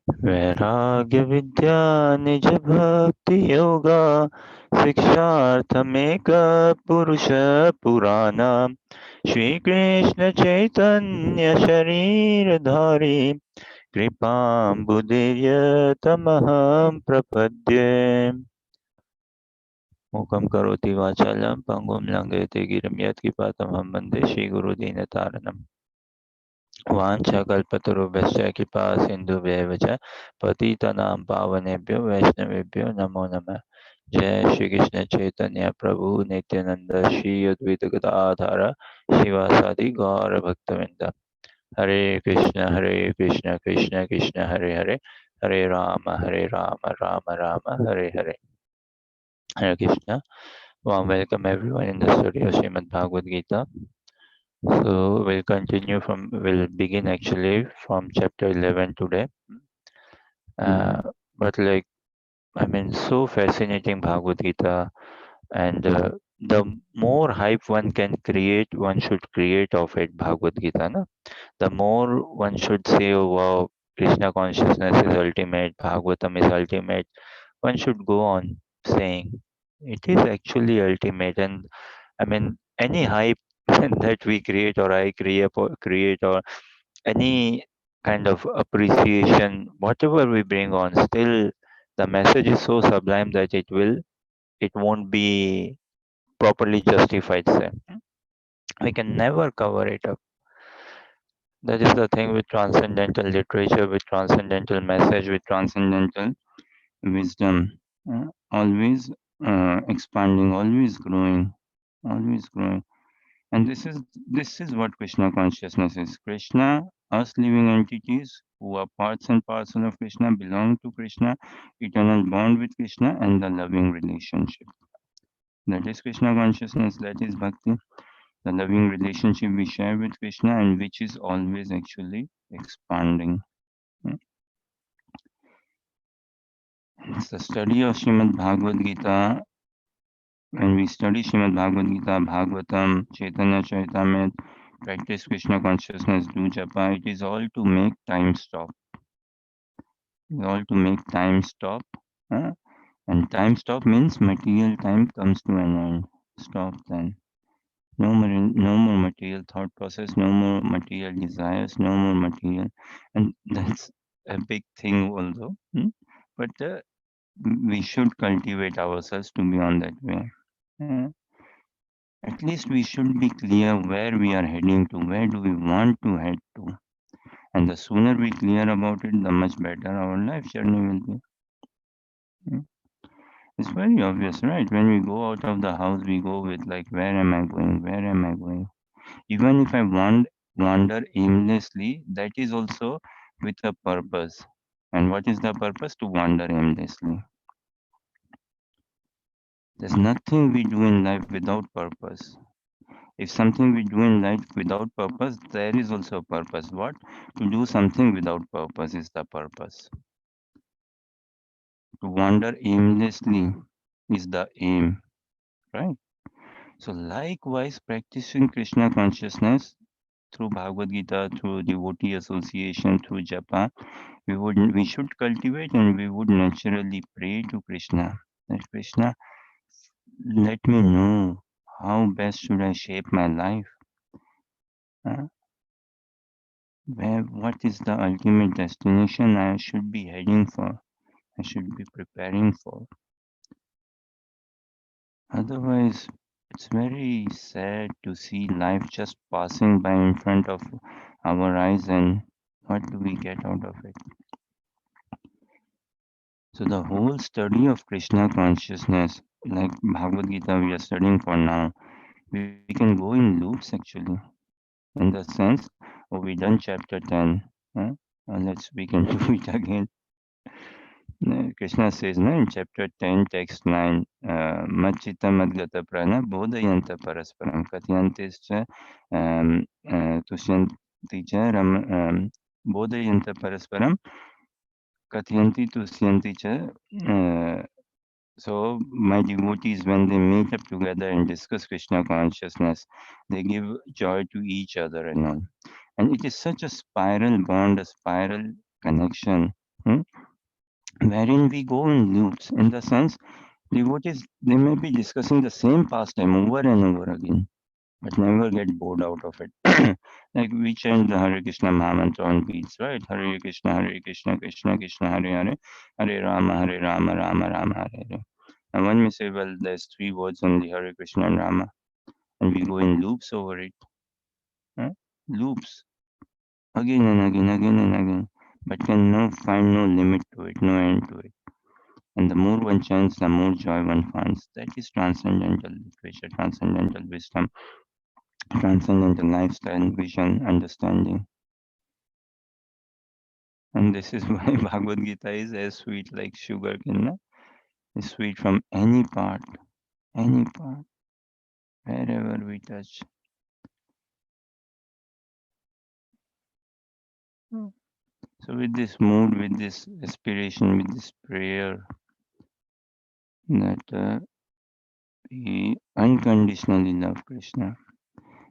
वैराग्य विद्या निज भक्ति योगा शिक्षार्थमेक पुरुष पुराना श्री कृष्ण चैतन्य शरीर धारी कृपाम्बुदिर्य तमहं प्रपद्ये मूकं करोति वाचालं पङ्गुं लङ्घयते गिरिं यत्किपातमहं वन्दे श्रीगुरुदीनतारणम् वाञ्छाकल्पतरुभ्यश्च कृपा सिन्धुभ्येव च पतितनां पावनेभ्यो वैष्णवेभ्यो नमो नमः। जय श्री कृष्ण चैतन्य प्रभु नित्यानंद श्री अद्वैत गदाधर शिवासादि गौर भक्तवृंद। हरे कृष्ण कृष्ण कृष्ण हरे हरे, हरे Ram Ram Ram Hare Hare. Hare Krishna. Warm welcome everyone in the studio of Srimad Bhagavad Gita. So we'll begin actually from chapter 11 today. But so fascinating Bhagavad Gita, and the more hype one can create, one should create of it, Bhagavad Gita. No? The more one should say, oh wow, Krishna consciousness is ultimate, Bhagavatam is ultimate, one should go on saying it is actually ultimate. And any hype that we create or I create or any kind of appreciation, whatever we bring on, still the message is so sublime that it won't be properly justified, sir. We can never cover it up. That is the thing with transcendental literature, with transcendental message, with transcendental wisdom. Always expanding, always growing, always growing. And this is what Krishna consciousness is. Krishna, us living entities who are parts and parcel of Krishna, belong to Krishna, eternal bond with Krishna, and the loving relationship. That is Krishna consciousness, that is bhakti, the loving relationship we share with Krishna and which is always actually expanding. It's the study of Srimad Bhagavad Gita. When we study Srimad Bhagavad Gita, Bhagavatam, Chaitanya Charitamrita, practice Krishna consciousness, do japa, it is all to make time stop. All to make time stop. And time stop means material time comes to an end. Stop then. No more material thought process, no more material desires, no more material. And that's a big thing also. But we should cultivate ourselves to be on that way. At least we should be clear where we are heading to, where do we want to head to. And the sooner we clear about it, the much better our life journey will be. It's very obvious, right? When we go out of the house, we go with like, where am I going? Where am I going? Even if I wander aimlessly, that is also with a purpose. And what is the purpose? To wander aimlessly. There's nothing we do in life without purpose. If something we do in life without purpose, there is also a purpose. What? To do something without purpose is the purpose. To wander aimlessly is the aim, right? So likewise, practicing Krishna consciousness through Bhagavad Gita, through devotee association, through japa, we should cultivate and we would naturally pray to Krishna. That Krishna, let me know how best should I shape my life. What is the ultimate destination I should be heading for? I should be preparing for. Otherwise, it's very sad to see life just passing by in front of our eyes, and what do we get out of it? So the whole study of Krishna consciousness, like Bhagavad Gita we are studying for now, we can go in loops actually. In the sense, oh, we done chapter 10. Huh? We can do it again. Krishna says no, in chapter 10, text 9, Machita Madgata Prana Bodhayanta Parasparam Katyantischa Tusyanti cha Bodhayanta Parasparam Katyanti Tusyanti cha. So my devotees, when they meet up together and discuss Krishna consciousness, they give joy to each other and all. And it is such a spiral bond, a spiral connection. wherein we go in loops. In the sense, devotees, they may be discussing the same pastime over and over again, but never get bored out of it. Like we chant the Hare Krishna Mahamantra on beats, right? Hare Krishna, Krishna Krishna, Hare Hare, Hare Rama, Rama Rama, Hare Hare. And one may say, well, there's three words only, Hare Krishna and Rama, and we go in loops over it. Huh? Loops, again and again, again and again, but can no find no limit to it, no end to it. And the more one chants, the more joy one finds. That is transcendental literature, transcendental wisdom, transcendental lifestyle, vision, understanding. And this is why Bhagavad Gita is as sweet like sugar cane. It's sweet from any part, wherever we touch. So with this mood, with this aspiration, with this prayer, that we unconditionally love Krishna.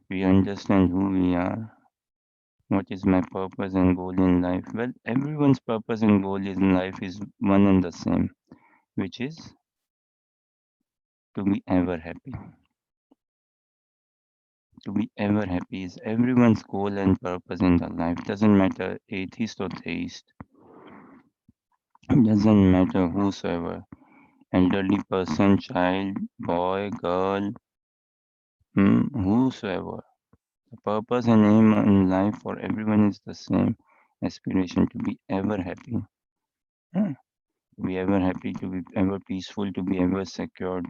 We understand who we are. What is my purpose and goal in life? Well, everyone's purpose and goal in life is one and the same, which is to be ever happy. To be ever happy is everyone's goal and purpose in the life. Doesn't matter atheist or theist. Doesn't matter whosoever. Elderly person, child, boy, girl, whosoever. The purpose and aim in life for everyone is the same. Aspiration to be ever happy. To be ever happy, to be ever peaceful, to be ever secured.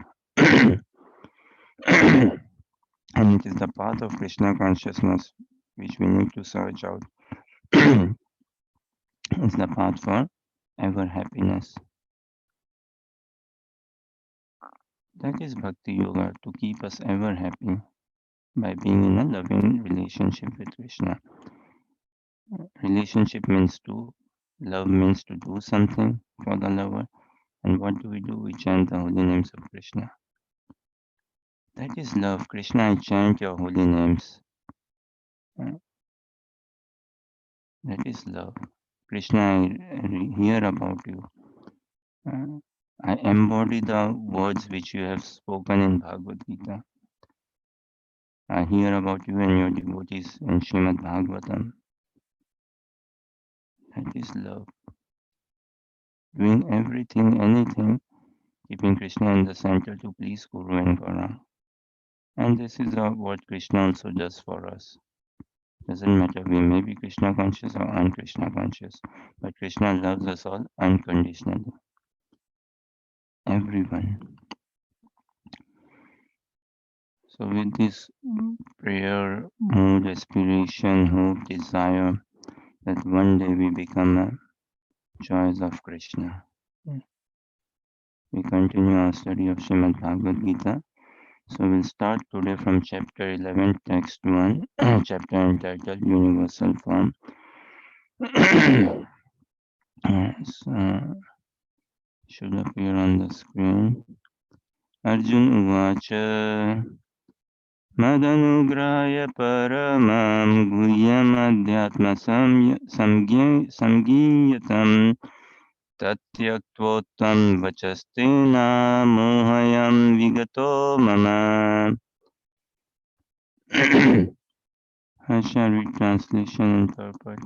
And it is the path of Krishna consciousness which we need to search out. It's the path for ever happiness. That is Bhakti Yoga, to keep us ever happy by being in a loving relationship with Krishna. Relationship means to, love means to do something for the lover. And what do? We chant the holy names of Krishna. That is love. Krishna, I chant your holy names. That is love. Krishna, I hear about you. I embody the words which you have spoken in Bhagavad Gita. I hear about you and your devotees in Srimad Bhagavatam. That is love. Doing everything, anything, keeping Krishna in the center to please Guru and Gaura. And this is what Krishna also does for us. Doesn't matter, we may be Krishna conscious or un-Krishna conscious, but Krishna loves us all unconditionally. Everyone. So with this prayer, mood, aspiration, hope, desire, that one day we become joys of Krishna. We continue our study of Srimad Bhagavad Gita. So we'll start today from chapter 11, text 1, chapter entitled Universal Form. Should appear on the screen. Arjun Uvacha Madanugraya Paramam Guhyam Adhyatma Samgiyatam Tatyaktvotam Vachastena Mohayam Vigato Mama. I shall read translation and purport.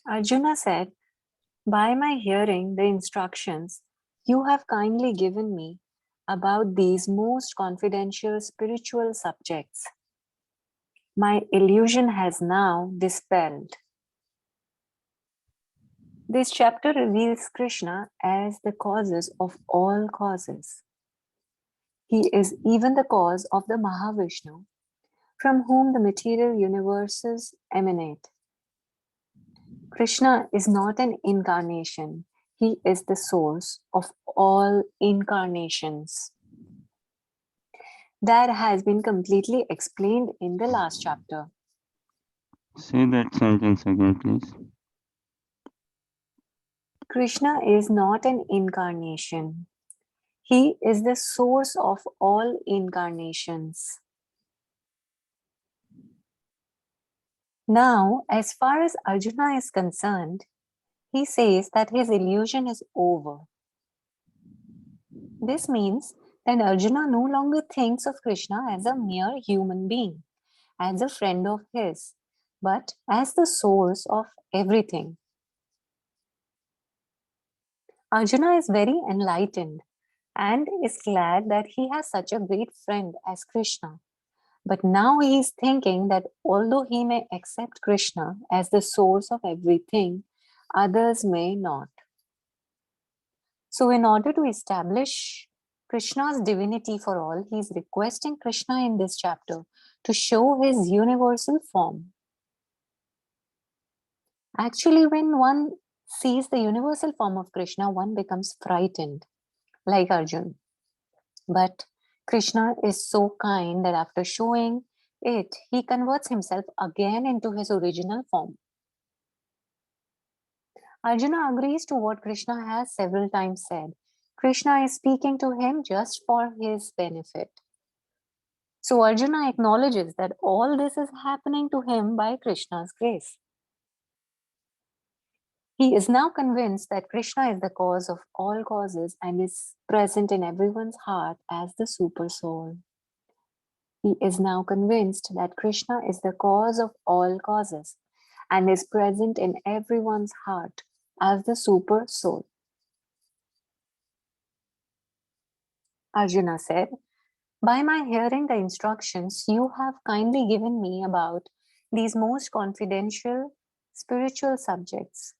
Arjuna said, "By my hearing the instructions you have kindly given me about these most confidential spiritual subjects, my illusion has now dispelled." This chapter reveals Krishna as the causes of all causes. He is even the cause of the Mahavishnu, from whom the material universes emanate. Krishna is not an incarnation. He is the source of all incarnations. That has been completely explained in the last chapter. Say that sentence again, please. Krishna is not an incarnation. He is the source of all incarnations. Now, as far as Arjuna is concerned, he says that his illusion is over. This means that Arjuna no longer thinks of Krishna as a mere human being, as a friend of his, but as the source of everything. Arjuna is very enlightened and is glad that he has such a great friend as Krishna. But now he is thinking that although he may accept Krishna as the source of everything, others may not. So, in order to establish Krishna's divinity for all, he is requesting Krishna in this chapter to show his universal form. Actually, when one sees the universal form of Krishna, one becomes frightened, like Arjun. But Krishna is so kind that after showing it, he converts himself again into his original form. Arjuna agrees to what Krishna has several times said. Krishna is speaking to him just for his benefit. So Arjuna acknowledges that all this is happening to him by Krishna's grace. He is now convinced that Krishna is the cause of all causes and is present in everyone's heart as the super soul. He is now convinced that Krishna is the cause of all causes and is present in everyone's heart as the super soul. Arjuna said, "By my hearing the instructions you have kindly given me about these most confidential spiritual subjects,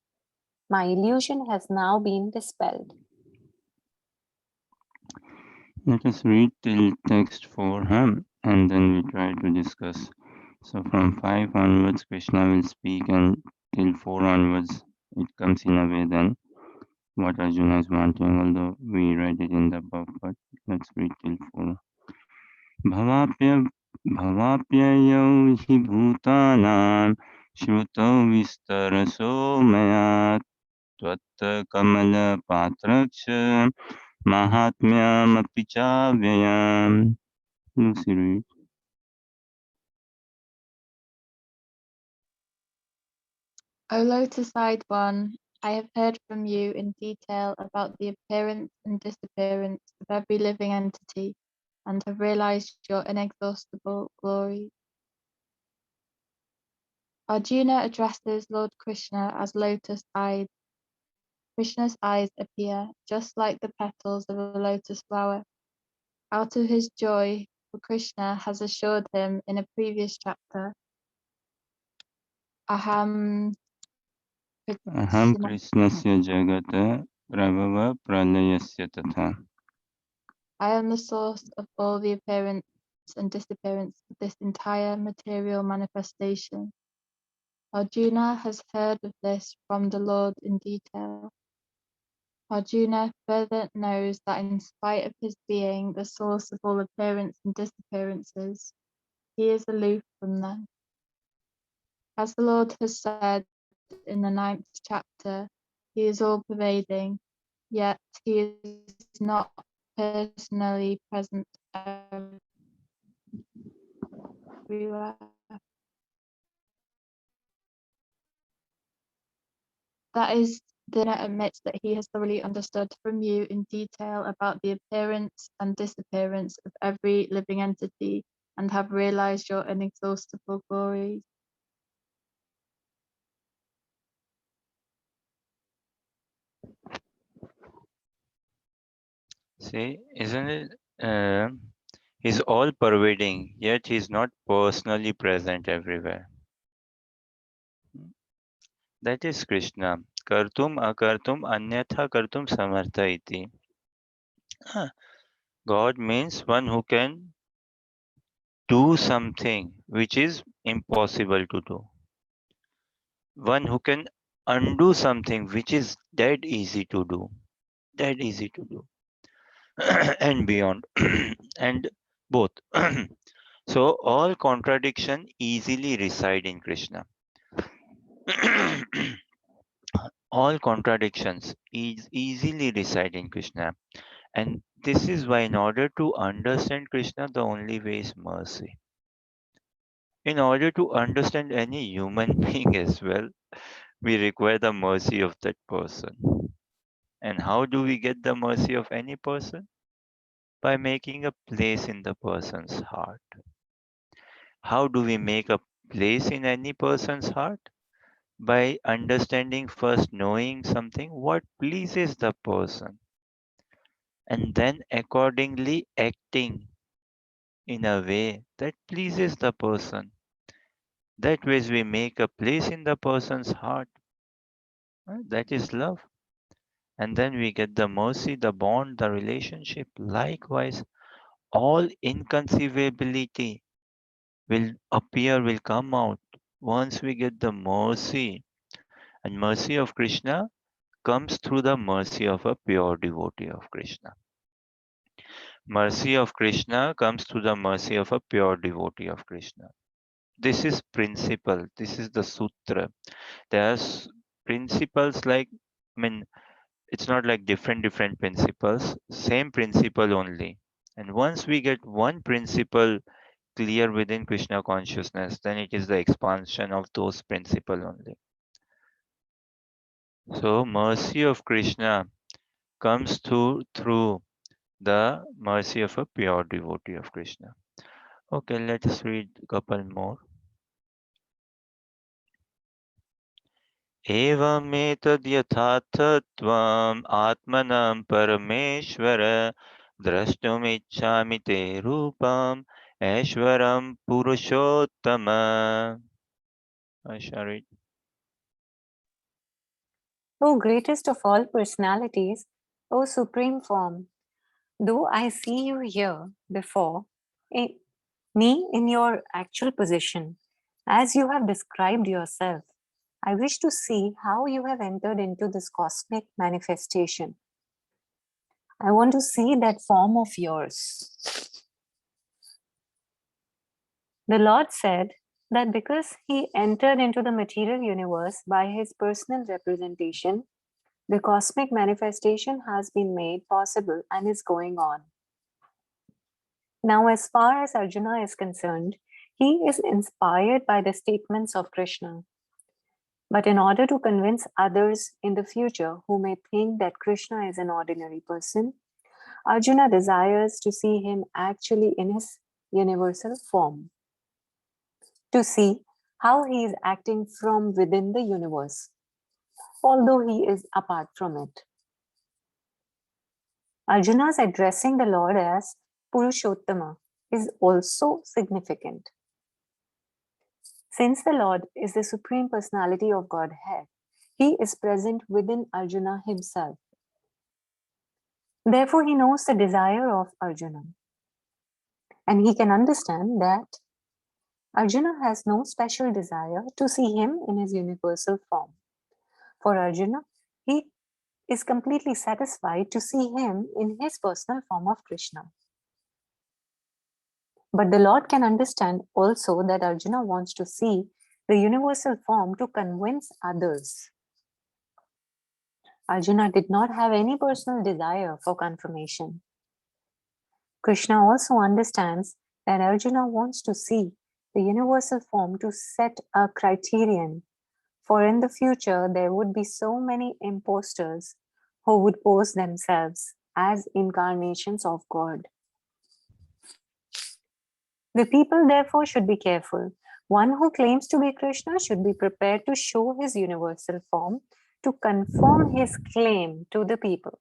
my illusion has now been dispelled." Let us read till text 4 and then we try to discuss. So from 5 onwards Krishna will speak and till 4 onwards it comes in a way then what Arjuna is wanting, although we read it in the above, but let's read till 4. भवाप्ययौ हि भूतानां श्रुतौ विस्तरसो मया त्वत्कमलपात्रक्ष माहात्म्यमपि चाव्ययम्. Lucy, read. O lotus-eyed one, I have heard from you in detail about the appearance and disappearance of every living entity, and have realized your inexhaustible glory. Arjuna addresses Lord Krishna as lotus-eyed. Krishna's eyes appear just like the petals of a lotus flower. Out of his joy, for Krishna has assured him in a previous chapter, Aham Aham Krishna. Krishnasya Jagata Prabhava Pralayasya Tatha. I am the source of all the appearance and disappearance of this entire material manifestation. Arjuna has heard of this from the Lord in detail. Arjuna further knows that in spite of his being the source of all appearance and disappearances, he is aloof from them. As the Lord has said in the 9th chapter, he is all-pervading, yet he is not personally present everywhere. That is, Dinner admits that he has thoroughly understood from you in detail about the appearance and disappearance of every living entity and have realized your inexhaustible glories. See, isn't it? He's all pervading, yet he's not personally present everywhere. That is Krishna. Kartum akartum anyatha kartum samartha iti. God means one who can do something which is impossible to do. One who can undo something which is dead easy to do. Dead easy to do. And beyond. And both. So all contradiction easily reside in Krishna. All contradictions easily reside in Krishna. And This is why in order to understand Krishna, the only way is mercy. In order to understand any human being as well, we require the mercy of that person. And how do we get the mercy of any person? By making a place in the person's heart. How do we make a place in any person's heart? By understanding first, knowing something what pleases the person, and then accordingly acting in a way that pleases the person. That way we make a place in the person's heart. That is love. And then we get the mercy, the bond, the relationship. Likewise, all inconceivability will appear, will come out once we get the mercy. And mercy of Krishna comes through the mercy of a pure devotee of Krishna. Mercy of Krishna comes through the mercy of a pure devotee of Krishna. This is principle. This is the sutra. There's principles like, I mean, it's not like different principles, same principle only. And once we get one principle clear within Krishna consciousness, then it is the expansion of those principle only. So mercy of Krishna comes through the mercy of a pure devotee of Krishna. Okay, let us read a couple more. एवमेतद्यथार्थत्वम् आत्मनं परमेश्वर द्रष्टुमिच्छामि ते रूपम् ऐश्वरं पुरुषोत्तम. I shall read. O greatest of all personalities, O supreme form, though I see you here before me in your actual position, as you have described yourself, I wish to see how you have entered into this cosmic manifestation. I want to see that form of yours. The Lord said that because he entered into the material universe by his personal representation, the cosmic manifestation has been made possible and is going on. Now, as far as Arjuna is concerned, he is inspired by the statements of Krishna. But in order to convince others in the future who may think that Krishna is an ordinary person, Arjuna desires to see him actually in his universal form, to see how he is acting from within the universe, although he is apart from it. Arjuna's addressing the Lord as Purushottama is also significant. Since the Lord is the Supreme Personality of Godhead, he is present within Arjuna himself. Therefore, he knows the desire of Arjuna. And he can understand that Arjuna has no special desire to see him in his universal form. For Arjuna, he is completely satisfied to see him in his personal form of Krishna. But the Lord can understand also that Arjuna wants to see the universal form to convince others. Arjuna did not have any personal desire for confirmation. Krishna also understands that Arjuna wants to see the universal form to set a criterion, for in the future there would be so many impostors who would pose themselves as incarnations of God. The people therefore should be careful. One who claims to be Krishna should be prepared to show his universal form to confirm his claim to the people.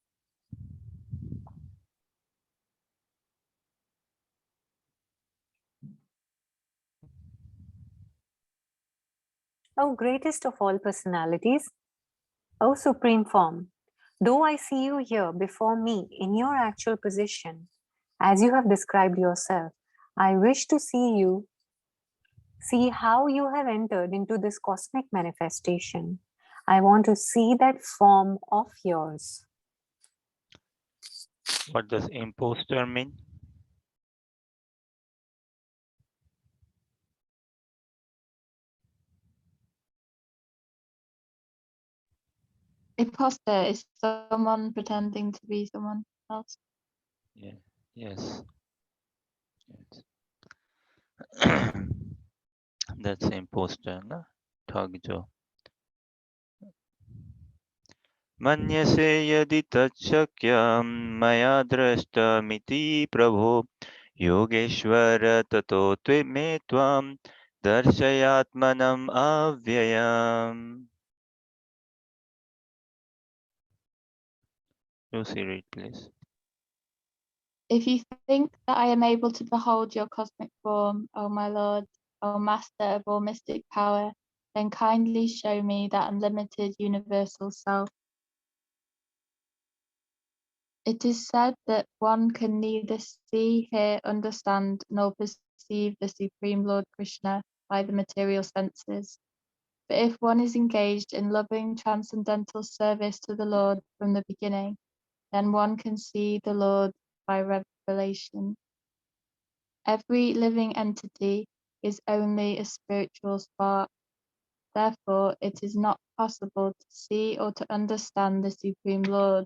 O greatest of all personalities, O supreme form, though I see you here before me in your actual position, as you have described yourself, I wish to see how you have entered into this cosmic manifestation. I want to see that form of yours. What does imposter mean? Imposter is someone pretending to be someone else. Yeah. Yes. Yes. That's imposter, na? Thug jo. मन्यसे यदि तच्छक्यं मया दृष्टमिति प्रभो योगेश्वर ततो मे त्वां दर्शयात्मनम् अव्ययम्. Lucy, read please. If you think that I am able to behold your cosmic form, O my Lord, O Master of all mystic power, then kindly show me that unlimited universal self. It is said that one can neither see, hear, understand, nor perceive the Supreme Lord Krishna by the material senses. But if one is engaged in loving transcendental service to the Lord from the beginning, then one can see the Lord by revelation. Every living entity is only a spiritual spark. Therefore, it is not possible to see or to understand the Supreme Lord.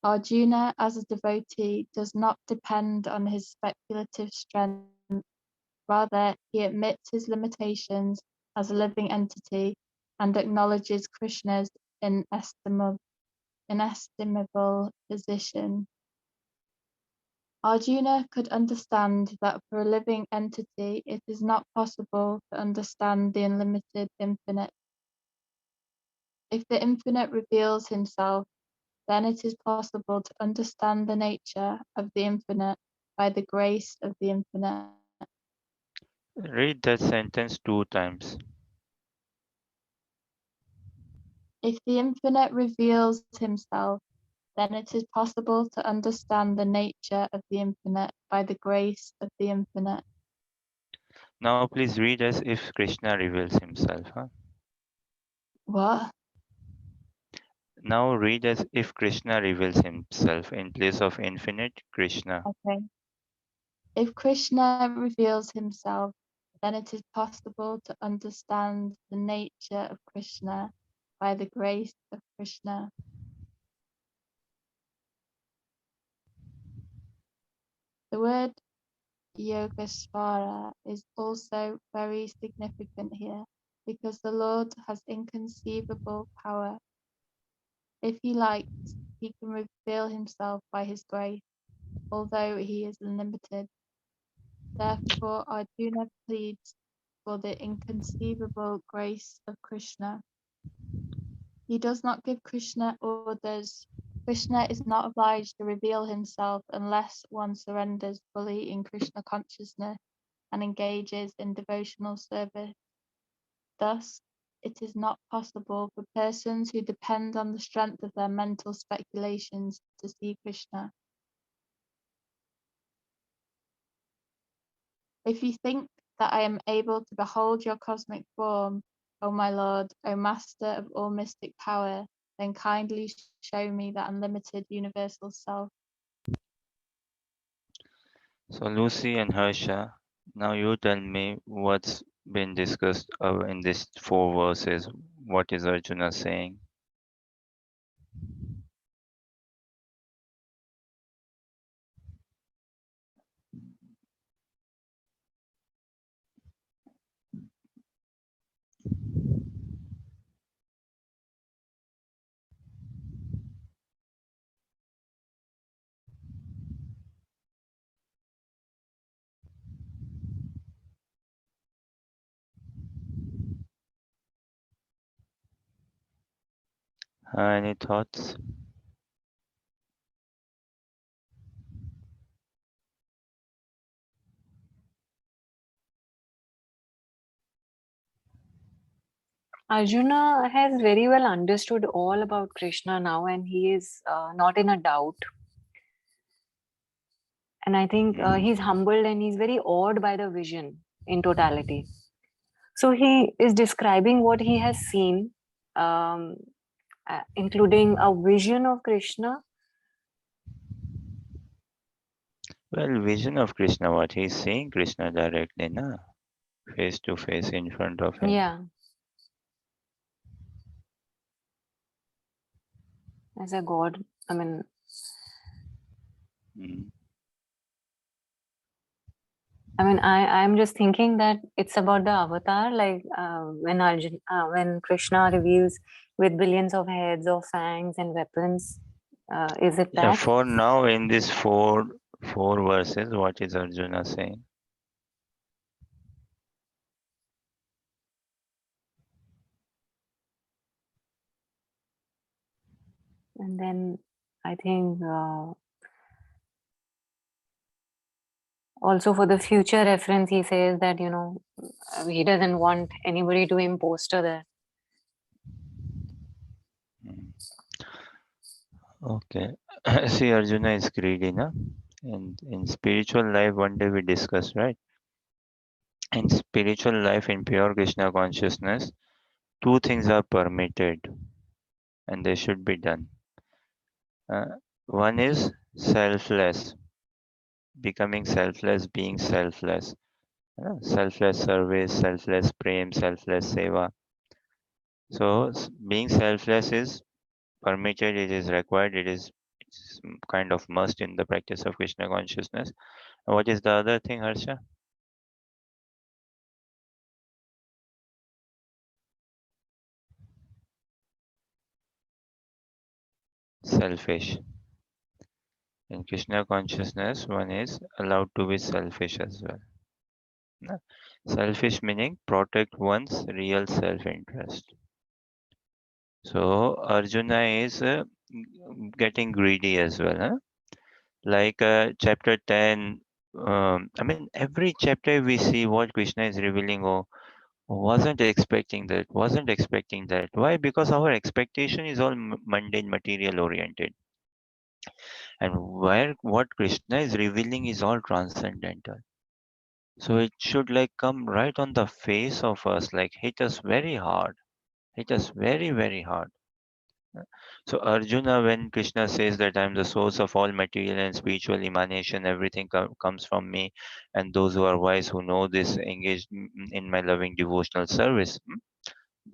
Arjuna, as a devotee, does not depend on his speculative strength. Rather, he admits his limitations as a living entity and acknowledges Krishna's inestimable position. Arjuna could understand that for a living entity it is not possible to understand the unlimited infinite. If the infinite reveals himself, then it is possible to understand the nature of the infinite by the grace of the infinite. Read that sentence 2 times. If the infinite reveals himself, then it is possible to understand the nature of the infinite by the grace of the infinite. Now please read as if Krishna reveals himself. Huh? What? Now read as if Krishna reveals himself in place of infinite Krishna. Okay. If Krishna reveals himself, then it is possible to understand the nature of Krishna by the grace of Krishna. The word Yogesvara is also very significant here because the Lord has inconceivable power. If he likes, he can reveal himself by his grace, although he is unlimited. Therefore, Arjuna pleads for the inconceivable grace of Krishna. He does not give Krishna orders. Krishna is not obliged to reveal himself unless one surrenders fully in Krishna consciousness and engages in devotional service. Thus, it is not possible for persons who depend on the strength of their mental speculations to see Krishna. If you think that I am able to behold your cosmic form, O my Lord, O Master of all mystic power, then kindly show me that unlimited universal self. So Lucy and Harsha, now you tell me what's been discussed in these 4 verses. What is Arjuna saying? Any thoughts? Arjuna has very well understood all about Krishna now, and he is not in a doubt. And I think he's humbled and he's very awed by the vision in totality. So he is describing what he has seen, including a vision of Krishna. Well, vision of Krishna, what he's seeing Krishna directly, na? Face to face in front of him. Yeah, as a god. I mean, Mm. I mean, I'm just thinking that it's about the avatar, like when Krishna reveals with billions of heads or fangs and weapons. Is it Yeah, that? for now in this four verses, what is Arjuna saying? And then I think also for the future reference, he says that he doesn't want anybody to imposter there. Mm. Okay. See, Arjuna is greedy, na? And in spiritual life, one day we discussed, right? In spiritual life, in pure Krishna consciousness, two things are permitted and they should be done. Uh, One is selfless, becoming selfless, being selfless. Selfless service, selfless prem, selfless seva. So being selfless is permitted, it is required, it's kind of must in the practice of Krishna consciousness. And what is the other thing, Harsha? Selfish. In Krishna consciousness, one is allowed to be selfish as well. No? Selfish meaning protect one's real self-interest. So Arjuna is getting greedy as well. Huh? Like chapter 10, I mean, every chapter we see what Krishna is revealing. Oh, wasn't expecting that, wasn't expecting that. Why? Because our expectation is all mundane, material oriented. And where what Krishna is revealing is all transcendental. So it should like come right on the face of us, like hit us very hard, hit us very, very hard. So Arjuna, when Krishna says that I'm the source of all material and spiritual emanation, everything comes from me, and those who are wise who know this engaged in my loving devotional service.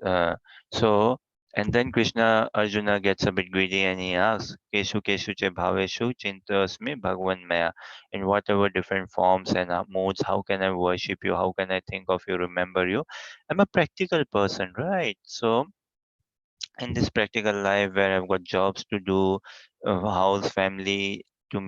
Uh, so, and then Krishna, Arjuna gets a bit greedy and he asks, Keshu Keshu che bhaveshu chintasmi bhagwan maya. In whatever different forms and modes, how can I worship you? How can I think of you, remember you? I'm a practical person, right? So, in this practical life where I've got jobs to do, house, family to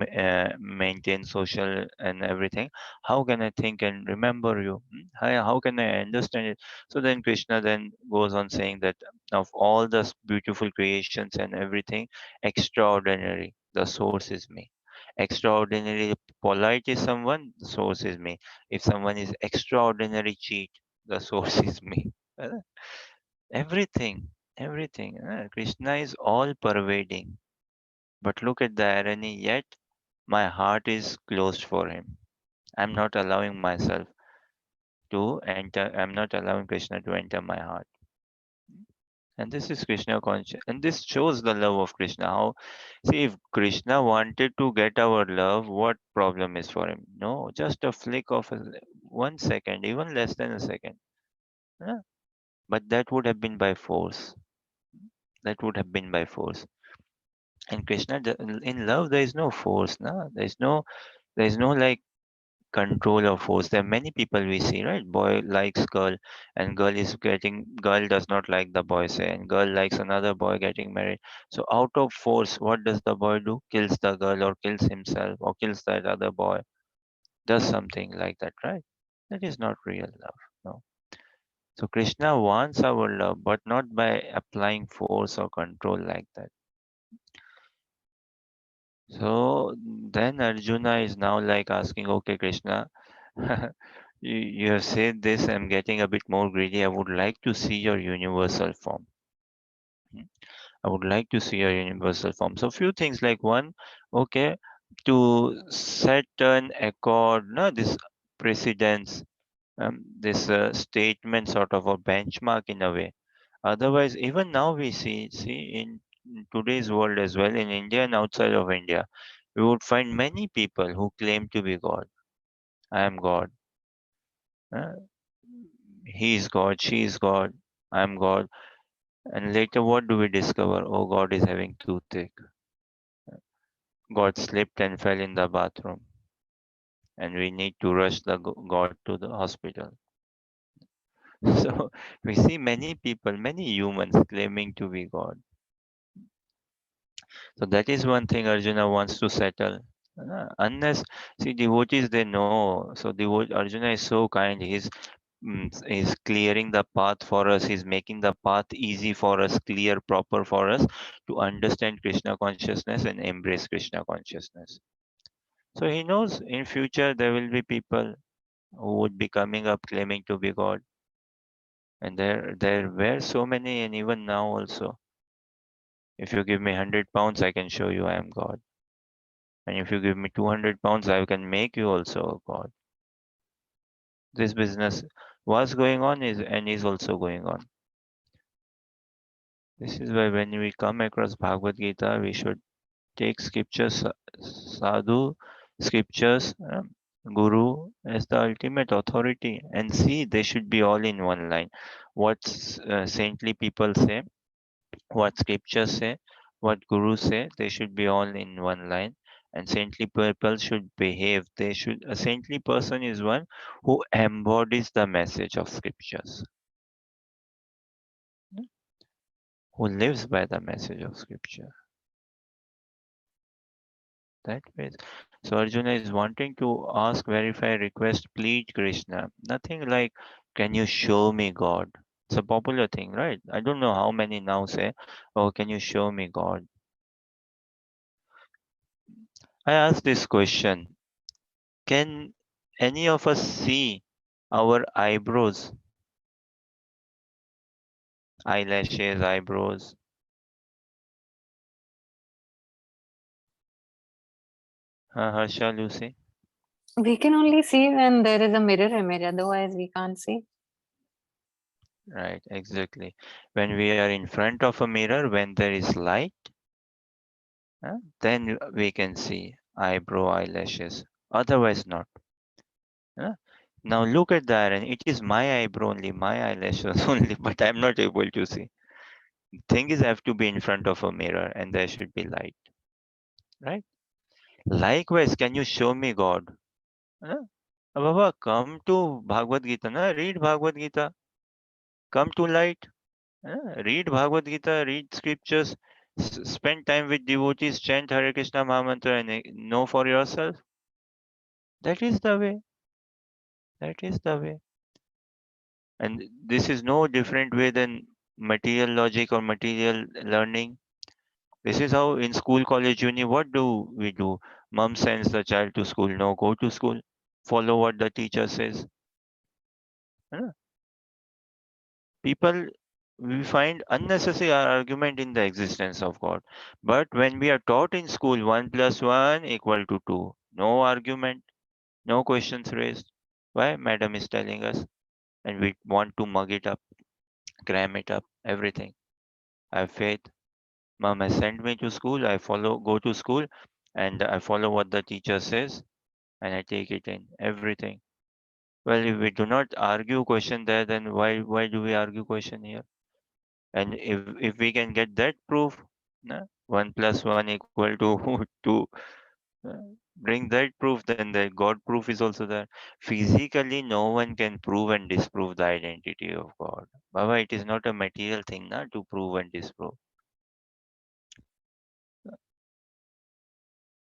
maintain, social and everything, how can I think and remember you? How can I understand it? So then Krishna then goes on saying that of all the beautiful creations and everything, extraordinary, the source is me. Extraordinary polite is someone, the source is me. If someone is extraordinary cheat, the source is me. Uh, Everything, everything. Krishna is all pervading. But look at the irony, yet my heart is closed for him. I'm not allowing myself to enter, I'm not allowing Krishna to enter my heart. And this is Krishna conscious. And this shows the love of Krishna. How, see, if Krishna wanted to get our love, what problem is for him? No, just a flick of 1 second, even less than a second. Huh? But that would have been by force. That would have been by force. And Krishna, in love, there is no force, no? There is no like control or force. There are many people we see, right? Boy likes girl, and girl does not like the boy, say, and girl likes another boy getting married. So out of force, what does the boy do? Kills the girl or kills himself or kills that other boy. Does something like that, right? That is not real love. No. So Krishna wants our love, but not by applying force or control like that. So then Arjuna is now like asking, okay, Krishna, you have said this, I'm getting a bit more greedy. I would like to see your universal form. Hmm. I would like to see your universal form. So few things like one, okay, to set an accord, no, this precedence, this statement sort of a benchmark in a way. Otherwise, even now we see in today's world as well, in India and outside of India, we would find many people who claim to be God. I am God. uh, he is God. She is God. I am God. And later, what do we discover? Oh, God is having toothache. God slipped and fell in the bathroom, and we need to rush the God to the hospital. So we see many people, many humans claiming to be God. So that is one thing Arjuna wants to settle. Unless, see, devotees, they know. So Arjuna is so kind. He's clearing the path for us. He's making the path easy for us, clear, proper for us to understand Krishna consciousness and embrace Krishna consciousness. So he knows in future there will be people who would be coming up claiming to be God. And there were so many, and even now also. If you give me 100 pounds, I can show you I am God. And if you give me 200 pounds, I can make you also a God. This business was going on and is also going on. This is why when we come across Bhagavad Gita, we should take scriptures, sadhu, scriptures, guru as the ultimate authority, and see they should be all in one line. What saintly people say, what scriptures say, what gurus say, they should be all in one line. And saintly people should behave. A saintly person is one who embodies the message of scriptures, who lives by the message of scripture. That way. So Arjuna is wanting to ask, verify, request, plead Krishna. Nothing like, can you show me God? It's a popular thing, right? I don't know how many now say, oh, can you show me God? I ask this question. Can any of us see our eyebrows, eyelashes, eyebrows? Harsha, Lucy? We can only see when there is a mirror image, otherwise we can't see. Right, exactly. When we are in front of a mirror, when there is light, then we can see eyebrow, eyelashes. Otherwise, not. Huh? Now look at the iron. It is my eyebrow only, my eyelashes only, but I'm not able to see. Thing is, I have to be in front of a mirror, and there should be light. Right? Likewise, can you show me God? Huh? Baba, come to Bhagavad Gita, na? Read Bhagavad Gita. Come to light. Read Bhagavad Gita, read scriptures, spend time with devotees, chant Hare Krishna Mahamantra, and know for yourself. That is the way. That is the way. And this is no different way than material logic or material learning. This is how in school, college, uni, what do we do? Mom sends the child to school. No, go to school. Follow what the teacher says. Huh? People, we find unnecessary argument in the existence of God. But when we are taught in school 1 plus 1 equal to 2, no argument, no questions raised. Why? Madam is telling us, and we want to mug it up, cram it up, everything. I have faith. Mom has sent me to school. I go to school, and I follow what the teacher says, and I take it in everything. Well, if we do not argue question there, then why do we argue question here? And if we can get that proof, 1 plus 1 equal to 2, uh, bring that proof, then the God proof is also there. Physically, no one can prove and disprove the identity of God. Baba, it is not a material thing to prove and disprove.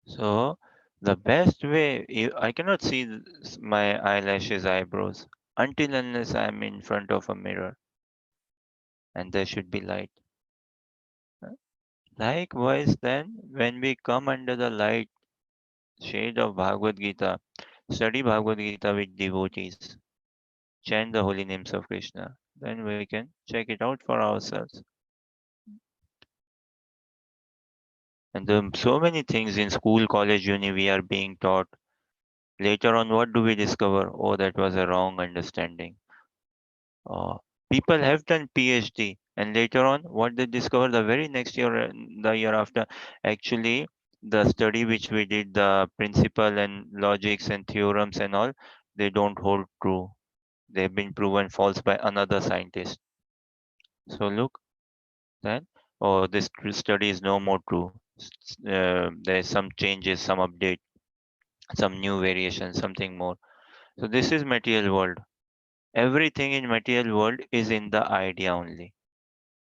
So the best way, I cannot see my eyelashes, eyebrows until unless I am in front of a mirror, and there should be light. Likewise, then, when we come under the light shade of Bhagavad Gita, study Bhagavad Gita with devotees, chant the holy names of Krishna, then we can check it out for ourselves. And there are so many things in school, college, uni we are being taught. Later on, what do we discover? Oh, that was a wrong understanding. Uh, People have done PhD, and later on, what they discover the very next year, the year after, actually, the study which we did, the principle and logics and theorems and all, they don't hold true. They've been proven false by another scientist. So look, then, oh, this study is no more true. there's some changes, some update, some new variation, something more. So this is material world. Everything in material world is in the idea only,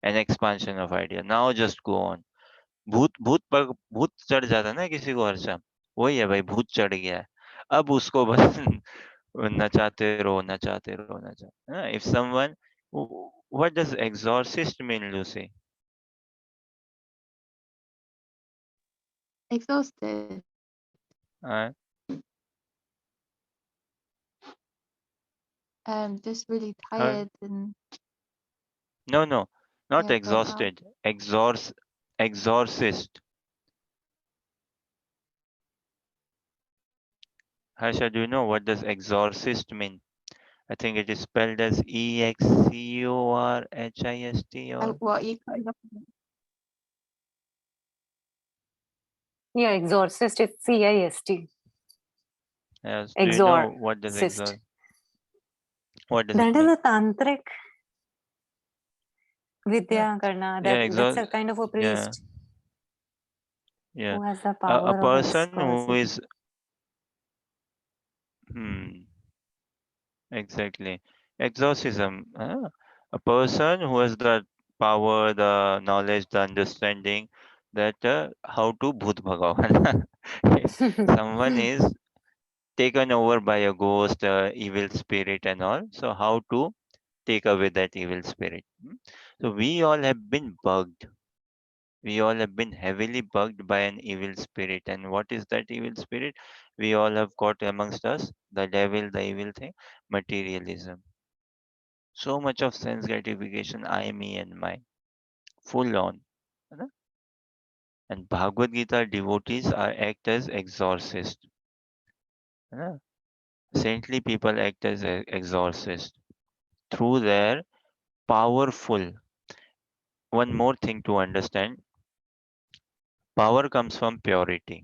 an expansion of idea. Now just go on. भूत भूत पर भूत चढ़ जाता है ना किसी को हर्षा, वही है भाई, भूत चढ़ गया है, अब उसको बस नचाते रहो नचाते रहो नचाते, if someone, what does exorcist mean, Lucy? Exhausted. uh, Just really uh, tired and no, not yeah, burnt out. exhausted, exorcist. Harsha, do you know what does exorcist mean? I think it is spelled as exorhist, or What are you cutting up? Yeah, exorcist is CIST. yes. Do you know what does Exorcist. what does it That is mean? a tantric Yeah, vidya karna. yeah, That's a kind of a yeah, priest yeah. who has the A power of person who exorcism. is, hmm, exactly, exorcism. A person who has the power, the knowledge, the understanding that how to bhoot bhagavan. Someone is taken over by a ghost, evil spirit, and all. So how to take away that evil spirit? So we all have been bugged. We all have been heavily bugged by an evil spirit. And what is that evil spirit? We all have got amongst us the devil, the evil thing, materialism. So much of sense gratification, I, me, and my, full on. है ना? And Bhagavad Gita devotees are act as exorcists. है ना? Saintly people act as exorcists through their powerful. One more thing to understand, power comes from purity.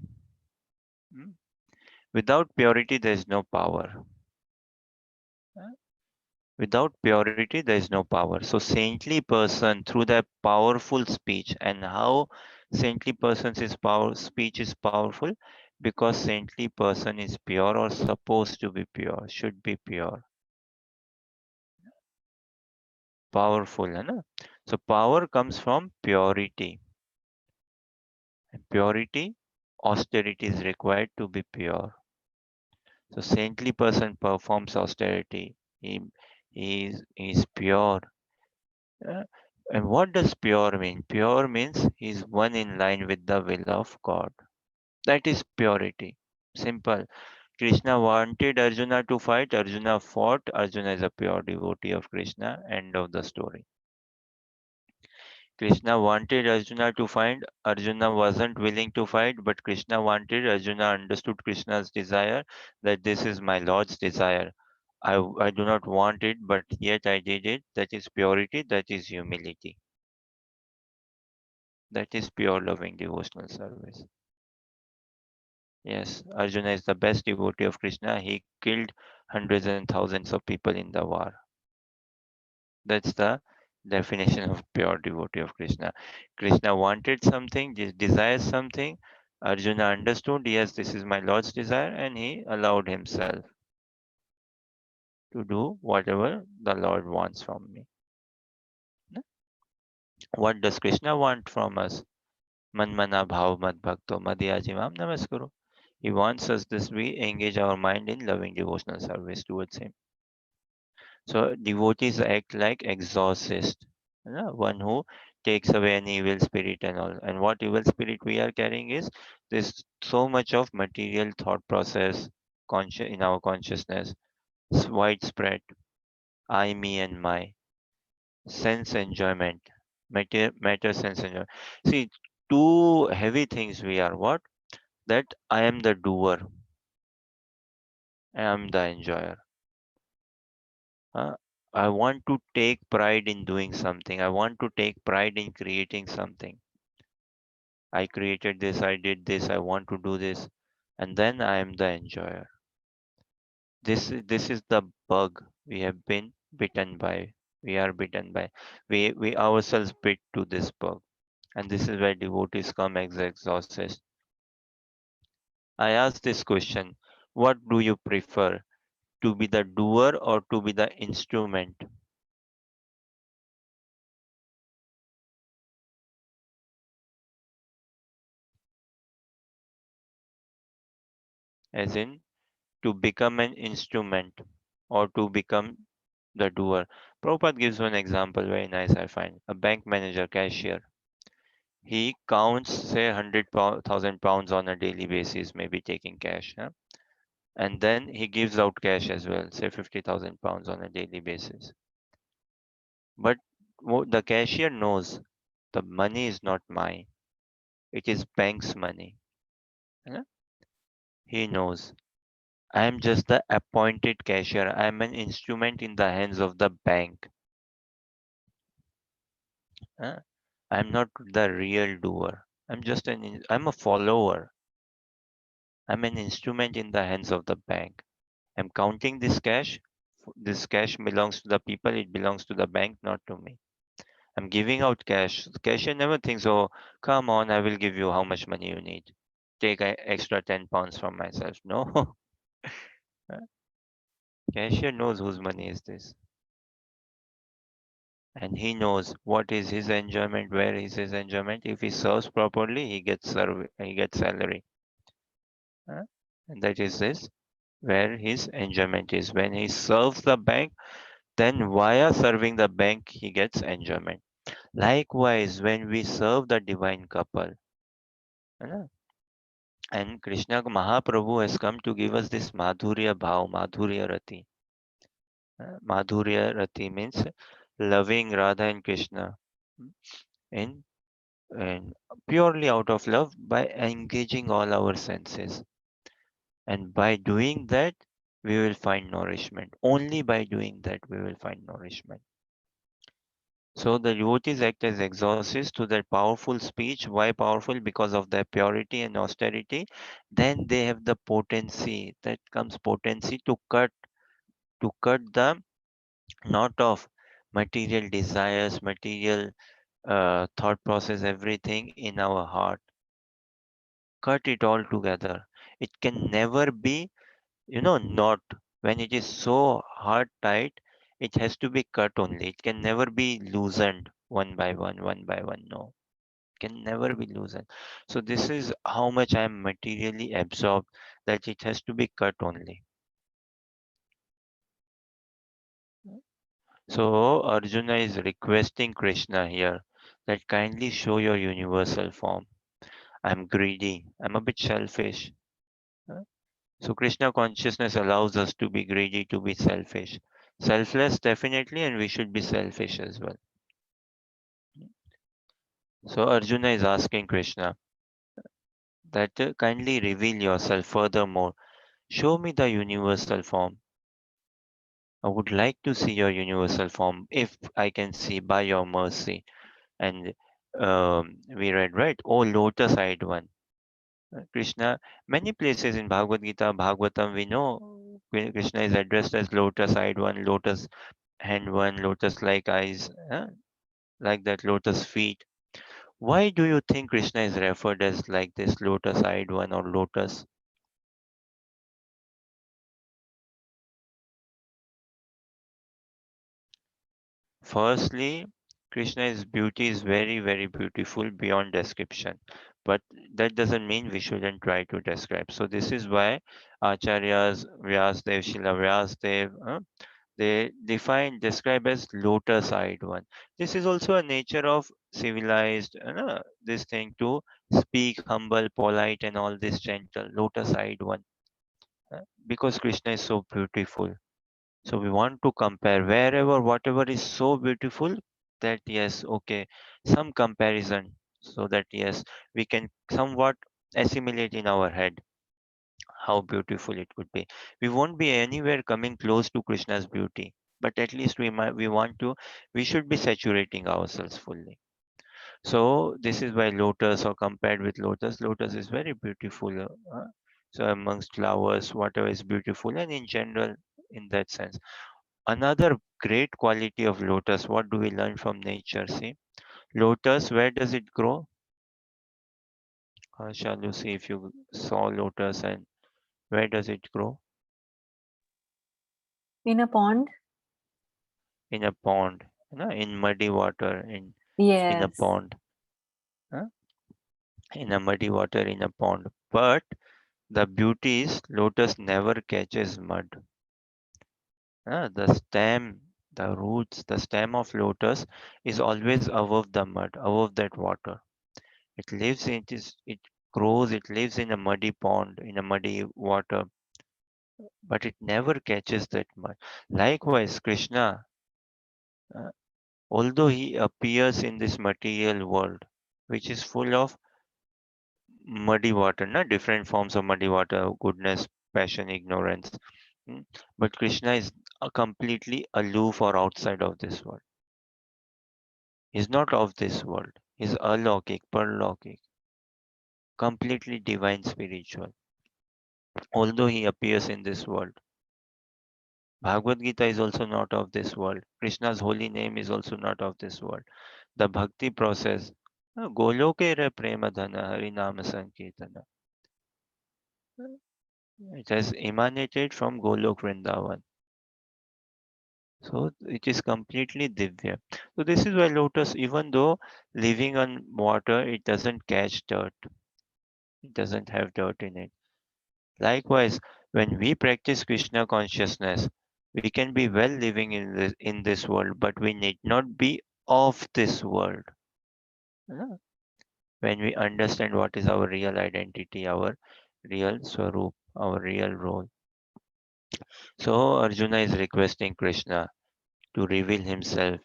Hmm? Without purity, there is no power. Uh, Without purity, there is no power. So, saintly person through their powerful speech, and how saintly person's is power speech is powerful, because saintly person is pure or supposed to be pure, should be pure, powerful, है ना? So, power comes from purity. And purity, austerity is required to be pure. So saintly person performs austerity. He is pure. Uh, and what does pure mean? Pure means he's one in line with the will of God. That is purity. Simple. Krishna wanted Arjuna to fight. Arjuna fought. Arjuna is a pure devotee of Krishna. End of the story. Krishna wanted Arjuna to fight. Arjuna wasn't willing to fight, but Krishna wanted. Arjuna understood Krishna's desire, that this is my Lord's desire. I do not want it, but yet I did it. That is purity, that is humility. That is pure loving devotional service. Yes, Arjuna is the best devotee of Krishna. He killed hundreds and thousands of people in the war. That's the definition of pure devotee of Krishna. Krishna wanted something, desires something. Arjuna understood, yes, this is my Lord's desire, and he allowed himself to do whatever the Lord wants from me. What does Krishna want from us? Man mana bhav mad bhakto madhyajimam namaskuru. He wants us this we engage our mind in loving devotional service towards him. So devotees act like exorcists, one who takes away an evil spirit and all. And what evil spirit we are carrying is this so much of material thought process in our consciousness, widespread, I, me, and my, sense enjoyment, matter sense enjoyment. See, two heavy things we are. What? That I am the doer, I am the enjoyer. Uh, I want to take pride in doing something. I want to take pride in creating something. I created this, I did this, I want to do this. And then I am the enjoyer. This is the bug we have been bitten by. We are bitten by. We ourselves bit to this bug. And this is where devotees come as exhausted. I ask this question: what do you prefer, to be the doer or to be the instrument? As in, to become an instrument or to become the doer. Prabhupada gives one example, very nice, I find. A bank manager, cashier. He counts, say, 100,000 pounds on a daily basis, maybe taking cash. Huh? And then he gives out cash as well, say 50,000 pounds on a daily basis. But the cashier knows the money is not mine, it is bank's money. Huh? He knows. I am just the appointed cashier. I am an instrument in the hands of the bank. Huh? I'm not the real doer. I'm a follower. I'm an instrument in the hands of the bank. I'm counting this cash. This cash belongs to the people. It belongs to the bank, not to me. I'm giving out cash. The cashier never thinks, oh, come on, I will give you how much money you need. Take an extra 10 pounds from myself. No. Cashier knows whose money is this. And he knows what is his enjoyment, where is his enjoyment. If he serves properly, he gets salary. Uh, And that is this, where his enjoyment is. When he serves the bank, then via serving the bank, he gets enjoyment. Likewise, when we serve the divine couple, है and Krishna Mahaprabhu has come to give us this Madhurya Bhav, Madhurya Rati. Madhurya Rati means loving Radha and Krishna in, in purely out of love by engaging all our senses. And by doing that, we will find nourishment. Only by doing that, we will find nourishment. So the devotees act as exorcists to that powerful speech. Why powerful? Because of their purity and austerity. Then they have the potency. That comes potency to cut the knot of material desires, material thought process, everything in our heart. Cut it all together. It can never be, not when it is so hard tight. It has to be cut only. It can never be loosened one by one. No, can never be loosened. So this is how much I am materially absorbed, that it has to be cut only. So Arjuna is requesting Krishna here that kindly show your universal form. I'm greedy. I'm a bit selfish. Uh, So Krishna consciousness allows us to be greedy, to be selfish. Selfless definitely, and we should be selfish as well. So Arjuna is asking Krishna that kindly reveal yourself furthermore. Show me the universal form. I would like to see your universal form if I can see by your mercy. And we read, right? Oh, lotus eyed one. Krishna, many places in Bhagavad Gita, Bhagavatam, we know Krishna is addressed as lotus eyed one, lotus hand one, lotus like eyes, like that, lotus feet. Why do you think Krishna is referred as like this lotus eyed one or lotus? Firstly, Krishna's beauty is very, very beautiful beyond description. But that doesn't mean we shouldn't try to describe. So this is why Acharyas, Vyasdev, Srila Vyasdev, they describe as lotus-eyed one. This is also a nature of civilized, this thing to speak humble, polite, and all this gentle, lotus-eyed one. Because Krishna is so beautiful. So we want to compare wherever, whatever is so beautiful that yes, okay, some comparison so that yes, we can somewhat assimilate in our head how beautiful it could be. We won't be anywhere coming close to Krishna's beauty, but at least we should be saturating ourselves fully. So this is why lotus, or compared with lotus, lotus is very beautiful. So amongst flowers, whatever is beautiful, and in general, in that sense. Another great quality of lotus, what do we learn from nature? See, Lotus, where does it grow? Shall you see if you saw lotus, and where does it grow? In a pond? In a pond, in muddy water, in a Yes. pond, huh? In a muddy water, in a pond. But the beauty is lotus never catches mud. The stem, the roots, the stem of lotus is always above the mud, above that water. It grows, it lives in a muddy pond, in a muddy water, but it never catches that mud. Likewise, Krishna, uh, although he appears in this material world, which is full of muddy water, different forms of muddy water, goodness, passion, ignorance. mm, But Krishna is completely aloof or outside of this world. He's not of this world. He's alaukik, paralaukik, completely divine spiritual. Although he appears in this world. Bhagavad Gita is also not of this world. Krishna's holy name is also not of this world. The bhakti process, Goloke re prema dhana harinama sankirtana. It has emanated from Golok Vrindavan. So it is completely divya. So this is why lotus, even though living on water, it doesn't catch dirt. It doesn't have dirt in it. Likewise, when we practice Krishna consciousness, we can be well living in this world, but we need not be of this world. Yeah. When we understand what is our real identity, our real swarup, our real role. So Arjuna is requesting Krishna to reveal himself,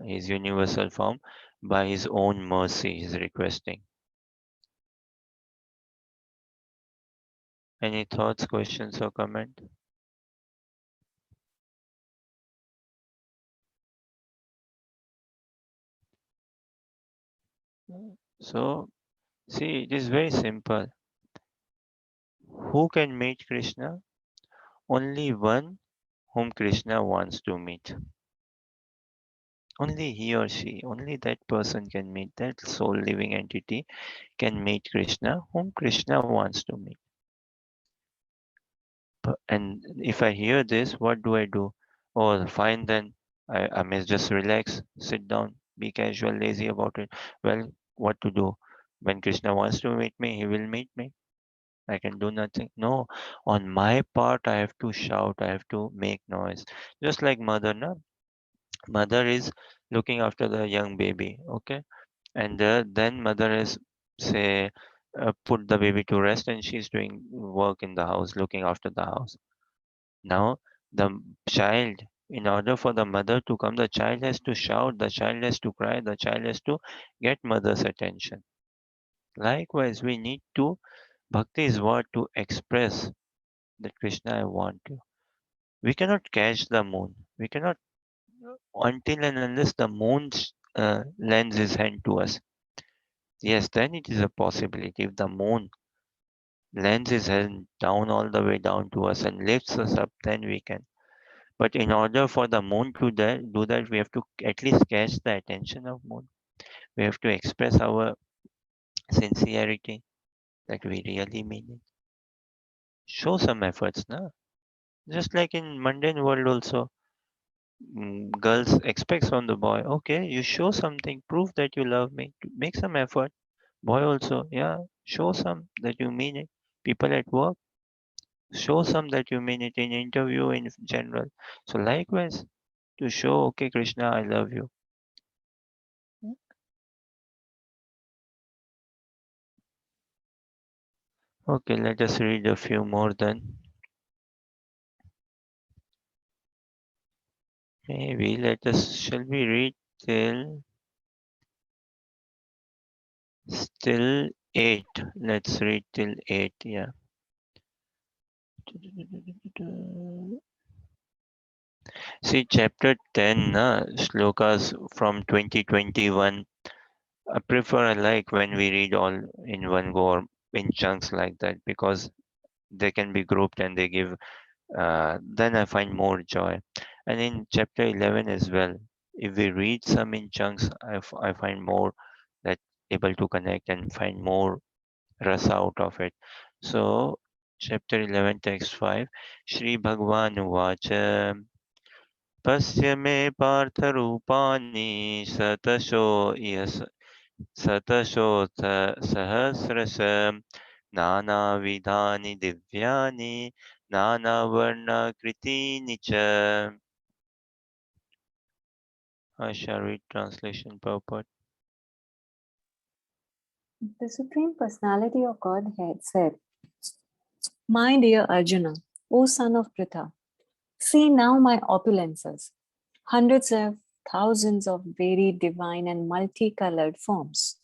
his universal form, by his own mercy. He's requesting. Any thoughts, questions, or comment? So, see, it is very simple. Who can meet Krishna? Only one whom Krishna wants to meet. Only he or she, only that person can meet, that soul living entity can meet Krishna, whom Krishna wants to meet. And if I hear this, what do I do? Oh, fine then. I may just relax, sit down, be casual, lazy about it. Well, what to do? When Krishna wants to meet me, he will meet me. I can do nothing. No, on my part, I have to shout, I have to make noise. Just like mother, na? Mother is looking after the young baby, okay? And then mother is, say, put the baby to rest and she's doing work in the house, looking after the house. Now, the child, in order for the mother to come, the child has to shout, the child has to cry, the child has to get mother's attention. Likewise, we need to, bhakti is what? To express that Krishna, I want you. We cannot catch the moon. We cannot, until and unless the moon's lends his hand to us. Yes, then it is a possibility. If the moon lends his hand down all the way down to us and lifts us up, then we can. But in order for the moon to do that, we have to at least catch the attention of moon. We have to express our sincerity that we really mean it. Show some efforts, na? Just like in mundane world also, girls expects from the boy, okay, you show something, prove that you love me, make some effort. Boy also, yeah, show some that you mean it. People at work, show some that you mean it in interview in general. So likewise, to show, okay, Krishna, I love you. Okay, let us read a few more then. Maybe shall we read till 8? Let's read till 8, yeah. See, chapter 10, shlokas from 2021. I like when we read all in one go or in chunks like that because they can be grouped and they give, then I find more joy. And in chapter 11 as well, if we read some in chunks, I find more that able to connect and find more rasa out of it. So, chapter 11, text 5, Shri Bhagwan Uvacha पश्य मे पार्थरूपाणि शतशोऽथ सहस्रश नानाविधानि दिव्यानि नानावर्णाकृतीनि च. I shall read translation purport. The Supreme Personality of Godhead said, My dear Arjuna, O son of Pritha, see now my opulences, hundreds of thousands of varied, divine, and multicolored forms.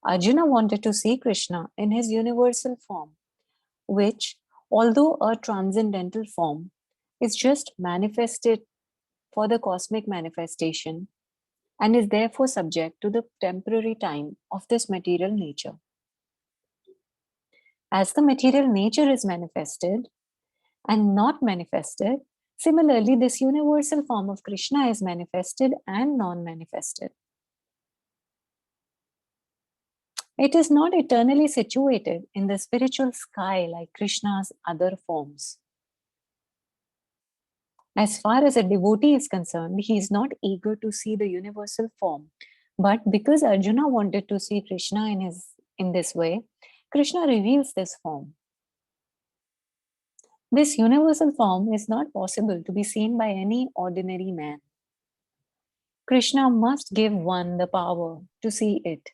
Arjuna wanted to see Krishna in his universal form, which, although a transcendental form, is just manifested for the cosmic manifestation and is therefore subject to the temporary time of this material nature. As the material nature is manifested and not manifested, similarly, this universal form of Krishna is manifested and non manifested. It is not eternally situated in the spiritual sky like Krishna's other forms. As far as a devotee is concerned, he is not eager to see the universal form. But because Arjuna wanted to see Krishna in this way, Krishna reveals this form. This universal form is not possible to be seen by any ordinary man. Krishna must give one the power to see it.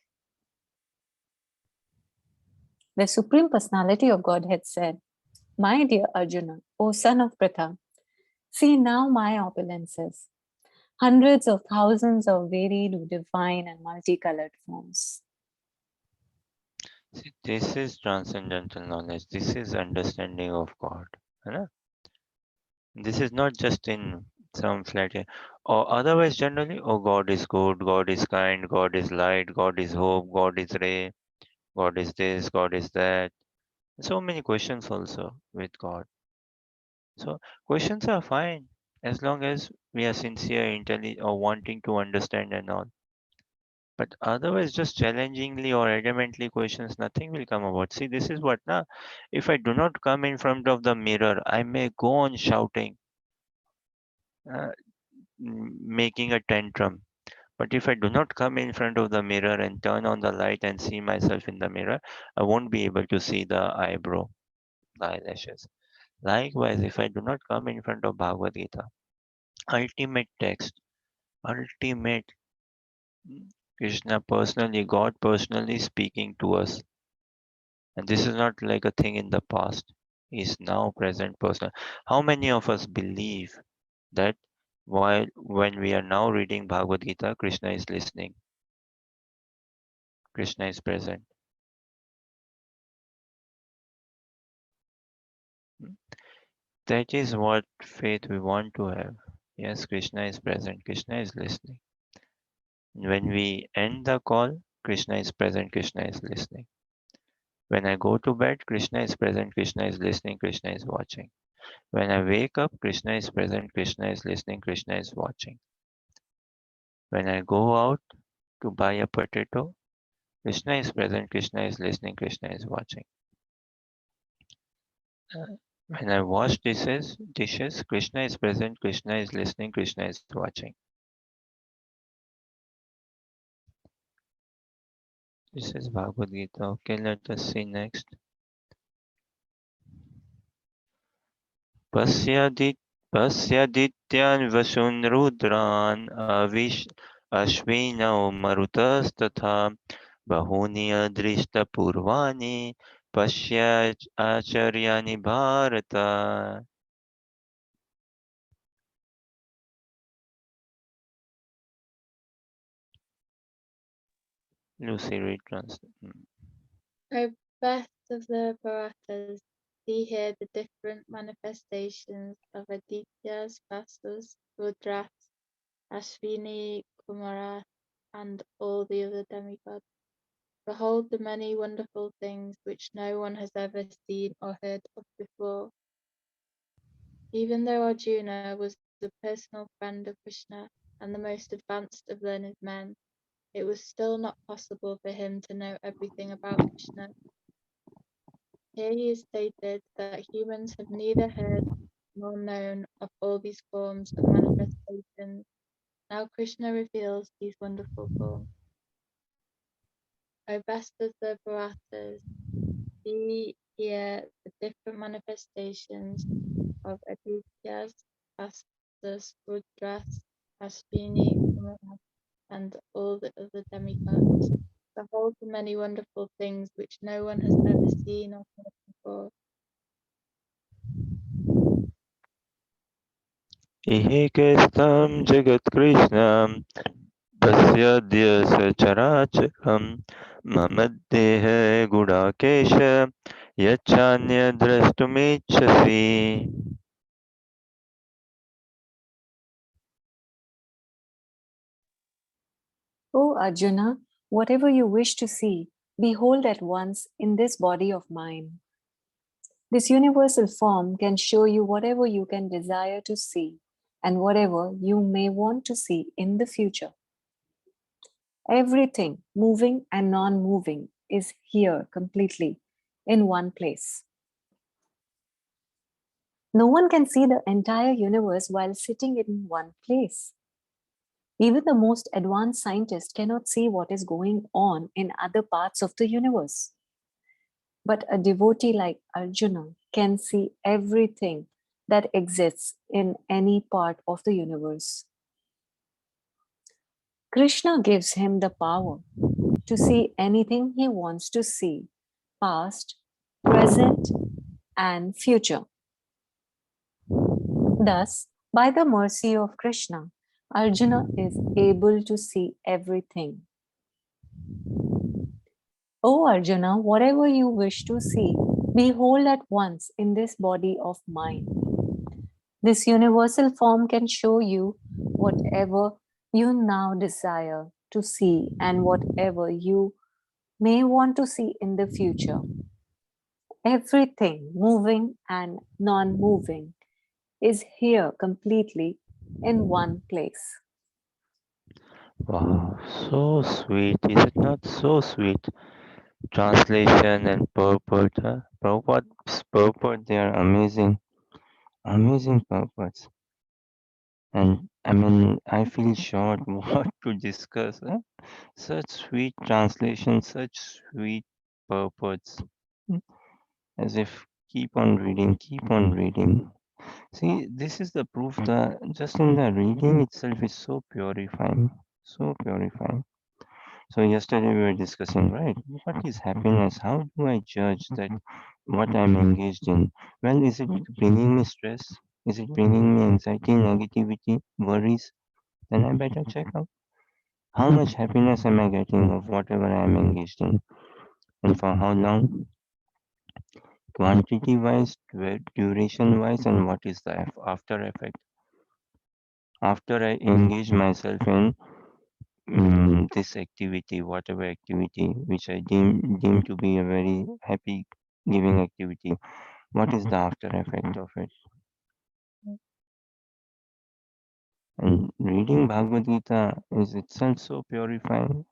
The Supreme Personality of Godhead said, My dear Arjuna, O son of Pritha, see now my opulences, hundreds of thousands of varied, divine, and multicolored forms. See, this is transcendental knowledge. This is understanding of God. है. This is not just in some flat or otherwise generally, oh, God is good, God is kind, God is light, God is hope, God is ray, God is this, God is that. So many questions also with God. So questions are fine as long as we are sincere, intelligent, or wanting to understand and all. But otherwise, just challengingly or adamantly questions, nothing will come about. See, this is what now. If I do not come in front of the mirror, I may go on shouting, uh, making a tantrum. But if I do not come in front of the mirror and turn on the light and see myself in the mirror, I won't be able to see the eyebrow, the eyelashes. Likewise, if I do not come in front of Bhagavad Gita, ultimate text, ultimate Krishna personally, God personally speaking to us. And this is not like a thing in the past. Is now present person. How many of us believe that while when we are now reading Bhagavad Gita, Krishna is listening, Krishna is present? Hmm? That is what faith we want to have. Yes, Krishna is present, Krishna is listening. When we end the call, Krishna is present, Krishna is listening. When I go to bed, Krishna is present, Krishna is listening, Krishna is watching. When I wake up, Krishna is present, Krishna is listening, Krishna is watching. When I go out to buy a potato, Krishna is present, Krishna is listening, Krishna is watching. When I wash dishes, Krishna is present, Krishna is listening, Krishna is watching. This is Bhagavad Gita. Okay, let us see next. पश्यदित्यान् वसून् रुद्रान् अश्विनौ मरुतस्तथा बहूनि अदृष्टपूर्वाणि पश्याचार्याणि Bharat. Lucy read translate. O best of the Bharatas, see here the different manifestations of Adityas, Vastas, Rudras, Ashvini, Kumaras, and all the other demigods. Behold the many wonderful things which no one has ever seen or heard of before. Even though Arjuna was a personal friend of Krishna and the most advanced of learned men, it was still not possible for him to know everything about Krishna. Here he is stated that humans have neither heard nor known of all these forms of manifestations. Now Krishna reveals these wonderful forms. O best of the Bharatas, see here the different manifestations of Adityas, Vastas, Rudras, Ashvini, Kumara, and all the other demigods. Behold the many wonderful things which no one has ever seen or heard before. इहेकेस्तं जगत्कृष्णं पश्यद्य सचराचरं मम देहे Gudakesh यच्चान्यद्रष्टुमिच्छसि. O Arjuna, whatever you wish to see, behold at once in this body of mine. This universal form can show you whatever you can desire to see and whatever you may want to see in the future. Everything, moving and non-moving, is here completely in one place. No one can see the entire universe while sitting in one place. Even the most advanced scientist cannot see what is going on in other parts of the universe. But a devotee like Arjuna can see everything that exists in any part of the universe. Krishna gives him the power to see anything he wants to see, past, present, and future. Thus, by the mercy of Krishna, Arjuna is able to see everything. O Arjuna, whatever you wish to see, behold at once in this body of mine. This universal form can show you whatever you now desire to see and whatever you may want to see in the future. Everything, moving and non-moving, is here completely in one place. Wow, so sweet. Is it not so sweet? Translation and purport. Huh? Prabhupada's purport, they are amazing, amazing purports. And I mean, I feel short what to discuss. Huh? Such sweet translation, such sweet purports. Hmm. As if keep on reading, keep on reading. See, this is the proof that just in the reading itself is so purifying, so purifying. So yesterday we were discussing, right? What is happiness? How do I judge that what I'm engaged in? Well, is it bringing me stress? Is it bringing me anxiety, negativity, worries? Then I better check out how much happiness am I getting of whatever I am engaged in, and for how long, quantity wise, duration wise, and what is the after effect after I engage myself in this activity, whatever activity which I deem to be a very happy giving activity. What is the after effect of it? And reading Bhagavad Gita is itself so purifying.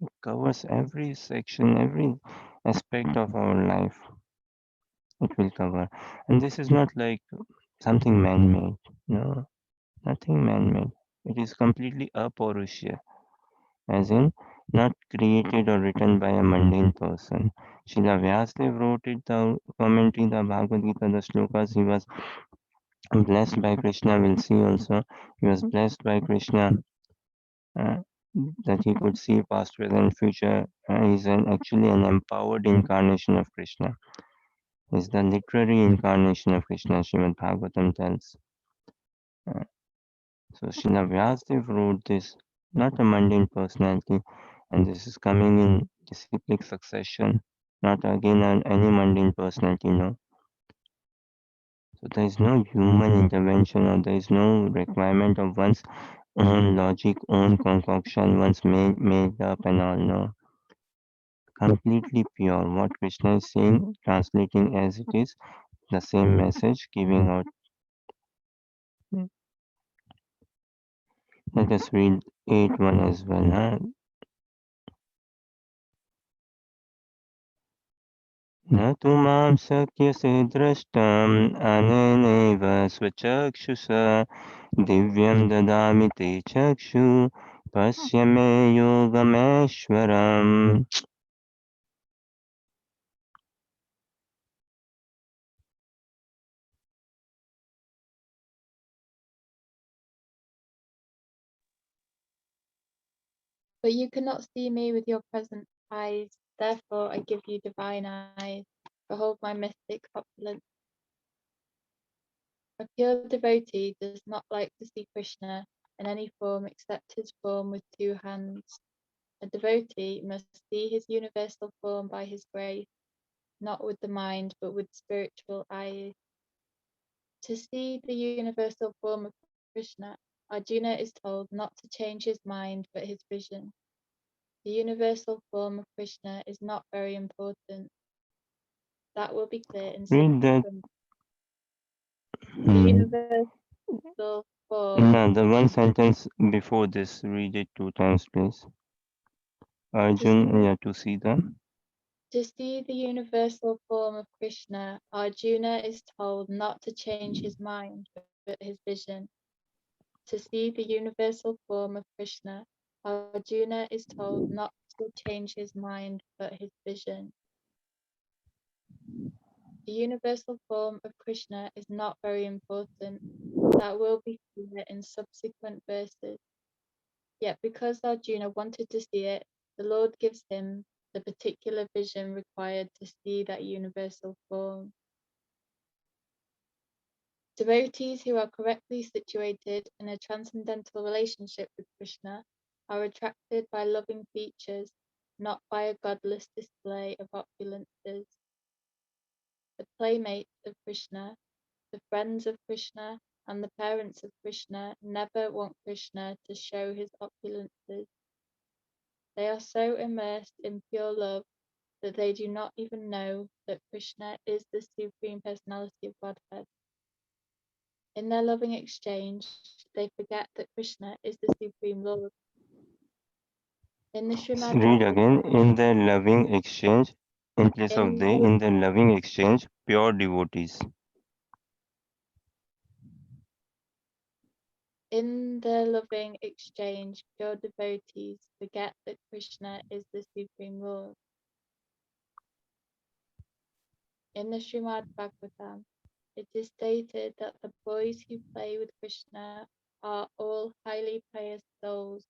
It covers every section, every aspect of our life. It will cover. And this is not like something man-made. No, nothing man-made. It is completely apaurushya, as in not created or written by a mundane person. Srila Vyasadeva wrote it, the commentary, the Bhagavad Gita, the slokas. He was blessed by Krishna. We'll see also. He was blessed by Krishna uh, that he could see past, present, future. He's actually an empowered incarnation of Krishna. He's the literary incarnation of Krishna, Srimad Bhagavatam tells. Uh, so Srila Vyasadeva wrote this, not a mundane personality, and this is coming in cyclic succession, not again any mundane personality, no. So there is no human intervention or there is no requirement of one's own logic, own concoction, one's made up and all, no. Completely pure. What Krishna is saying, translating as it is, the same message, giving out Let us read 8.1 as well. Huh? न तु मां शक्यसे द्रष्टुम् अनेनैव स्वचक्षुषा दिव्यं ददामि ते चक्षु पश्य मे योगमेश्वरम्. But you cannot see me with your present eyes, therefore I give you divine eyes. Behold my mystic opulence. A pure devotee does not like to see Krishna in any form except his form with two hands. A devotee must see his universal form by his grace, not with the mind but with spiritual eyes. To see the universal form of Krishna, Arjuna is told not to change his mind but his vision. The universal form of Krishna is not very important. That will be clear in Read that. subsequent. The Hmm. universal form. No, the one sentence before this, read it 2 times, please. Arjun, yeah, to see them. To see the universal form of Krishna, Arjuna is told not to change his mind but his vision. To see the universal form of Krishna, Arjuna is told not to change his mind but his vision. The universal form of Krishna is not very important. That will be clear in subsequent verses. Yet because Arjuna wanted to see it, the Lord gives him the particular vision required to see that universal form. Devotees who are correctly situated in a transcendental relationship with Krishna are attracted by loving features, not by a godless display of opulences. The playmates of Krishna, the friends of Krishna, and the parents of Krishna never want Krishna to show his opulences. They are so immersed in pure love that they do not even know that Krishna is the Supreme Personality of Godhead. In their loving exchange, they forget that Krishna is the Supreme Lord. In the Srimad Read Bhagavatam, again. In their loving exchange, in place of in they, their, in their loving exchange, pure devotees. in their loving exchange, pure devotees forget that Krishna is the Supreme Lord. In the Srimad Bhagavatam, it is stated that the boys who play with Krishna are all highly pious souls,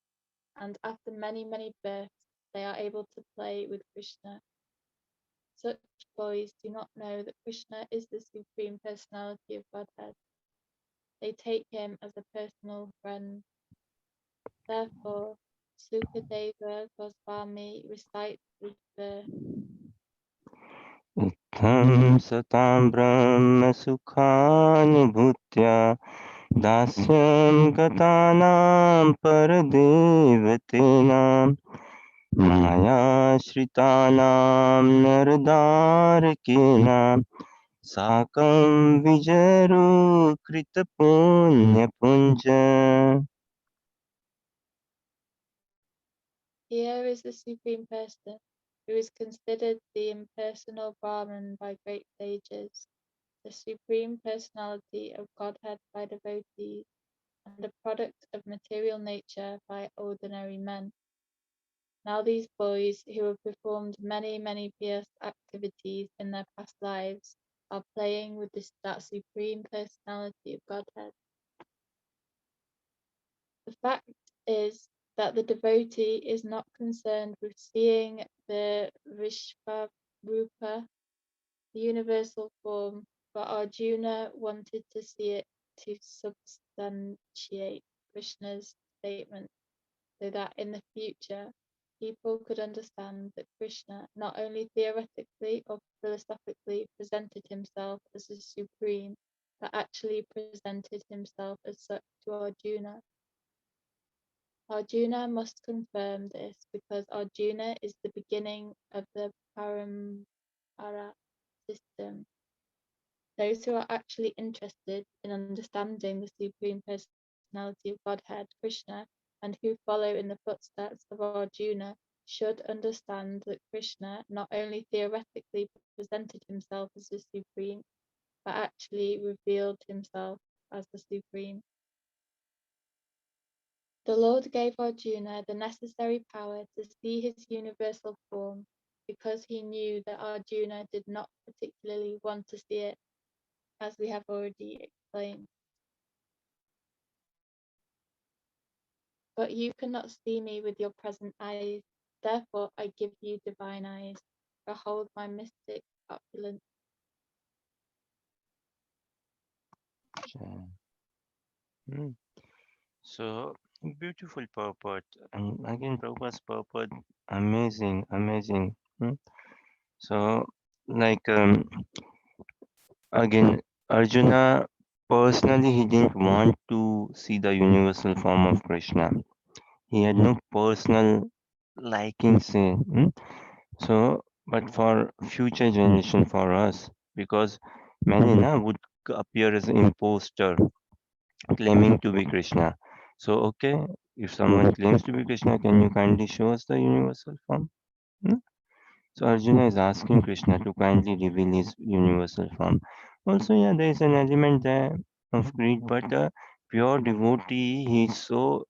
and after many, many births, they are able to play with Krishna. Such boys do not know that Krishna is the Supreme Personality of Godhead. They take him as a personal friend. Therefore, Sukadeva Goswami recites this verse. Itthamsatam brahma sukhanubhutya dasyam gatanam paradevatenam maya shritanam nardarakena sakam vijaru krita punya punja. Here is the Supreme Person, who is considered the impersonal Brahman by great sages, the Supreme Personality of Godhead by devotees, and the product of material nature by ordinary men. Now these boys, who have performed many, many pious activities in their past lives, are playing with that Supreme Personality of Godhead. The fact is that the devotee is not concerned with seeing the Vishvarupa, the universal form, but Arjuna wanted to see it to substantiate Krishna's statement, so that in the future people could understand that Krishna not only theoretically or philosophically presented himself as the supreme, but actually presented himself as such to Arjuna. Arjuna must confirm this because Arjuna is the beginning of the Parampara system. Those who are actually interested in understanding the Supreme Personality of Godhead, Krishna, and who follow in the footsteps of Arjuna should understand that Krishna not only theoretically presented himself as the Supreme, but actually revealed himself as the Supreme. The Lord gave Arjuna the necessary power to see his universal form because he knew that Arjuna did not particularly want to see it, as we have already explained. But you cannot see me with your present eyes, therefore I give you divine eyes. Behold my mystic opulence. Sure. Hmm. So beautiful purport, and again Prabhupada's purport, amazing, amazing. So like again, Arjuna personally he didn't want to see the universal form of Krishna. He had no personal liking, say. So, but for future generation, for us, because many na would appear as an imposter claiming to be Krishna. So, okay, if someone claims to be Krishna, can you kindly show us the universal form? Hmm? So Arjuna is asking Krishna to kindly reveal his universal form. Also, yeah, there is an element there of greed, but pure devotee, he's so.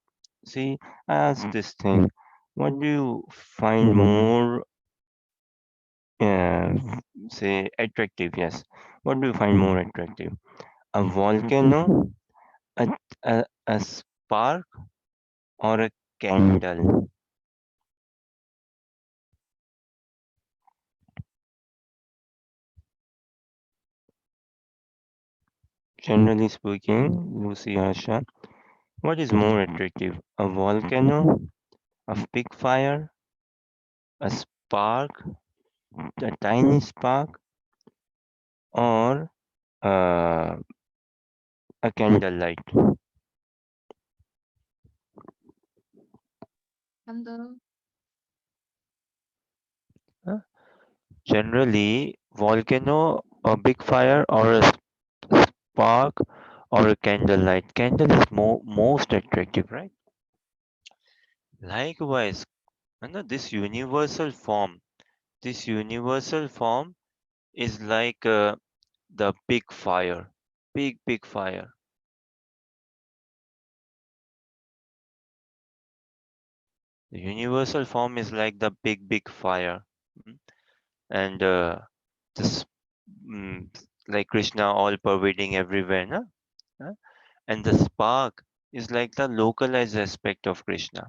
See, I asked this thing. What do you find more, uh, say, attractive? Yes. What do you find more attractive? A volcano, a, a spark, or a candle? Generally speaking, Lucy Harsha, what is more attractive? A volcano, a big fire, a spark, a tiny spark, or uh, a candlelight? Candle. Huh? Generally, volcano, a big fire, or a spark, or a candlelight. Candle is most attractive, right? Likewise, this universal form. This universal form is like the big fire, big fire. The universal form is like the big fire, mm, and this mm, like Krishna all pervading everywhere, no? Huh? And the spark is like the localized aspect of Krishna.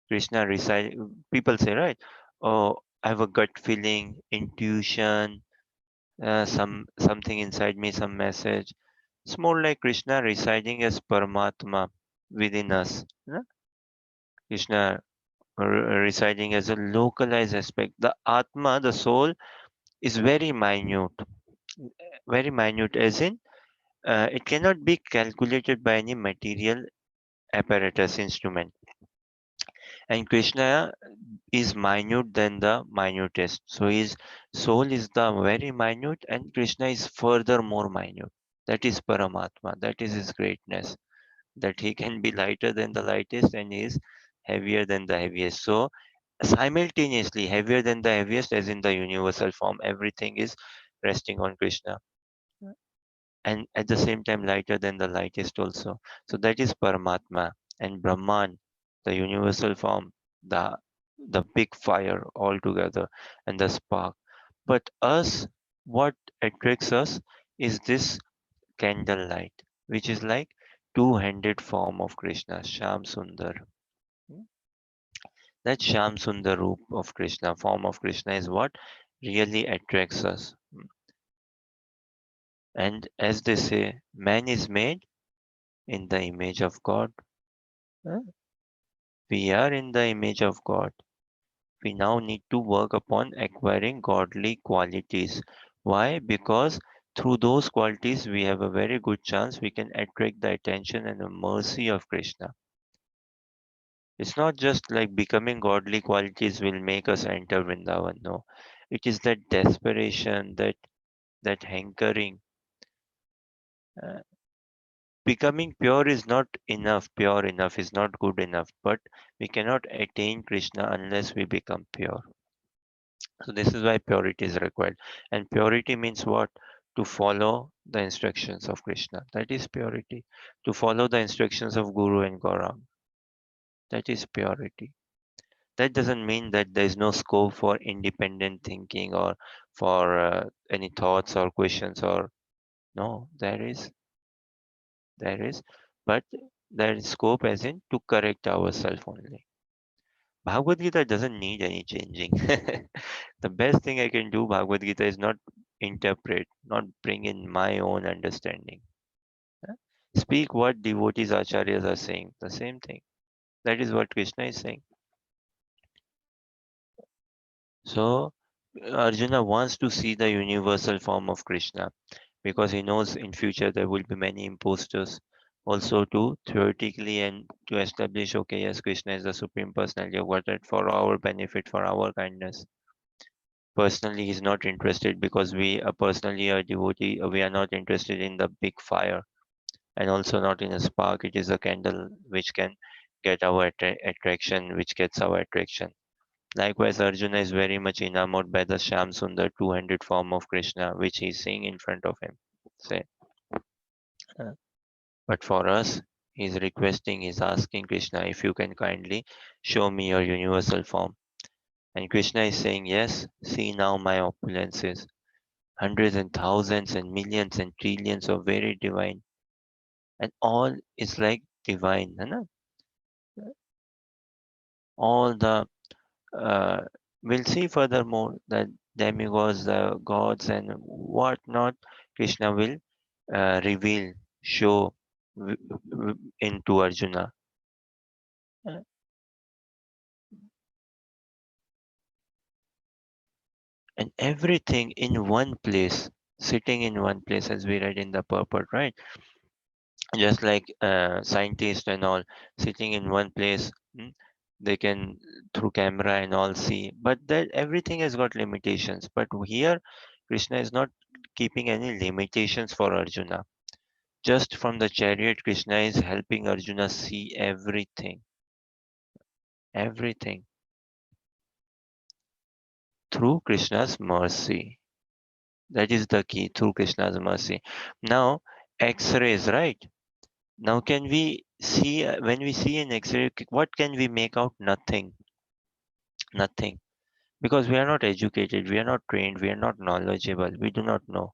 Krishna reside. People say, right? Oh, I have a gut feeling, intuition, something inside me, some message. It's more like Krishna residing as Paramatma within us. No? Krishna residing as a localized aspect. The Atma, the soul, is very minute, as in it cannot be calculated by any material apparatus instrument. And Krishna is minute than the minutest. So his soul is the very minute, and Krishna is further more minute. That is Paramatma. That is his greatness. That he can be lighter than the lightest and is heavier than the heaviest. So simultaneously heavier than the heaviest, as in the universal form, everything is resting on Krishna, and at the same time lighter than the lightest also. So that is Paramatma. And Brahman, the universal form, the big fire altogether, and the spark. But us, what attracts us is this candlelight, which is like two-handed form of Krishna, Sham Sundar. Hmm? That Sham Sundar roop of Krishna, form of Krishna, is what really attracts us. And as they say, man is made in the image of God. Huh? We are in the image of God. We now need to work upon acquiring godly qualities. Why? Because through those qualities, we have a very good chance we can attract the attention and the mercy of Krishna. It's not just like becoming godly qualities will make us enter Vrindavan. No, it is that desperation, that hankering, uh, becoming pure is not enough. Pure enough is not good enough. But we cannot attain Krishna unless we become pure. So this is why purity is required. And purity means what? To follow the instructions of Krishna. That is purity. To follow the instructions of Guru and Gaurang. That is purity. That doesn't mean that there is no scope for independent thinking or for any thoughts or questions or no, there is, but there is scope as in to correct ourselves only. Bhagavad Gita doesn't need any changing. The best thing I can do Bhagavad Gita is not interpret, not bring in my own understanding. Huh? Speak what devotees acharyas are saying. The same thing. That is what Krishna is saying. So Arjuna wants to see the universal form of Krishna because he knows in future there will be many imposters. Also to theoretically and to establish, okay, yes, Krishna is the supreme personality of Godhead for our benefit, for our kindness. Personally, he's not interested because we are personally a devotee. We are not interested in the big fire and also not in a spark. It is a candle which can get our attraction, which gets our attraction. Likewise, Arjuna is very much enamored by the Shyam Sundar two-handed form of Krishna, which he is seeing in front of him. Say, uh, but for us, he's requesting, he's asking Krishna, if you can kindly show me your universal form. And Krishna is saying, yes, see now my opulences, hundreds and thousands and millions and trillions of very divine, and all is like divine, है ना? All the uh, we'll see furthermore that demigods, the gods, and whatnot, Krishna will reveal, show into Arjuna. Uh, And everything in one place, sitting in one place, as we read in the purport, right? Just like scientists and all sitting in one place, they can through camera and all see, but that everything has got limitations. But here, Krishna is not keeping any limitations for Arjuna. Just from the chariot, Krishna is helping Arjuna see everything, everything through Krishna's mercy. That is the key, through Krishna's mercy. Now, X-rays, right? Now, can we see, when we see an X-ray, what can we make out? Nothing. Nothing. Because we are not educated, we are not trained, we are not knowledgeable, we do not know.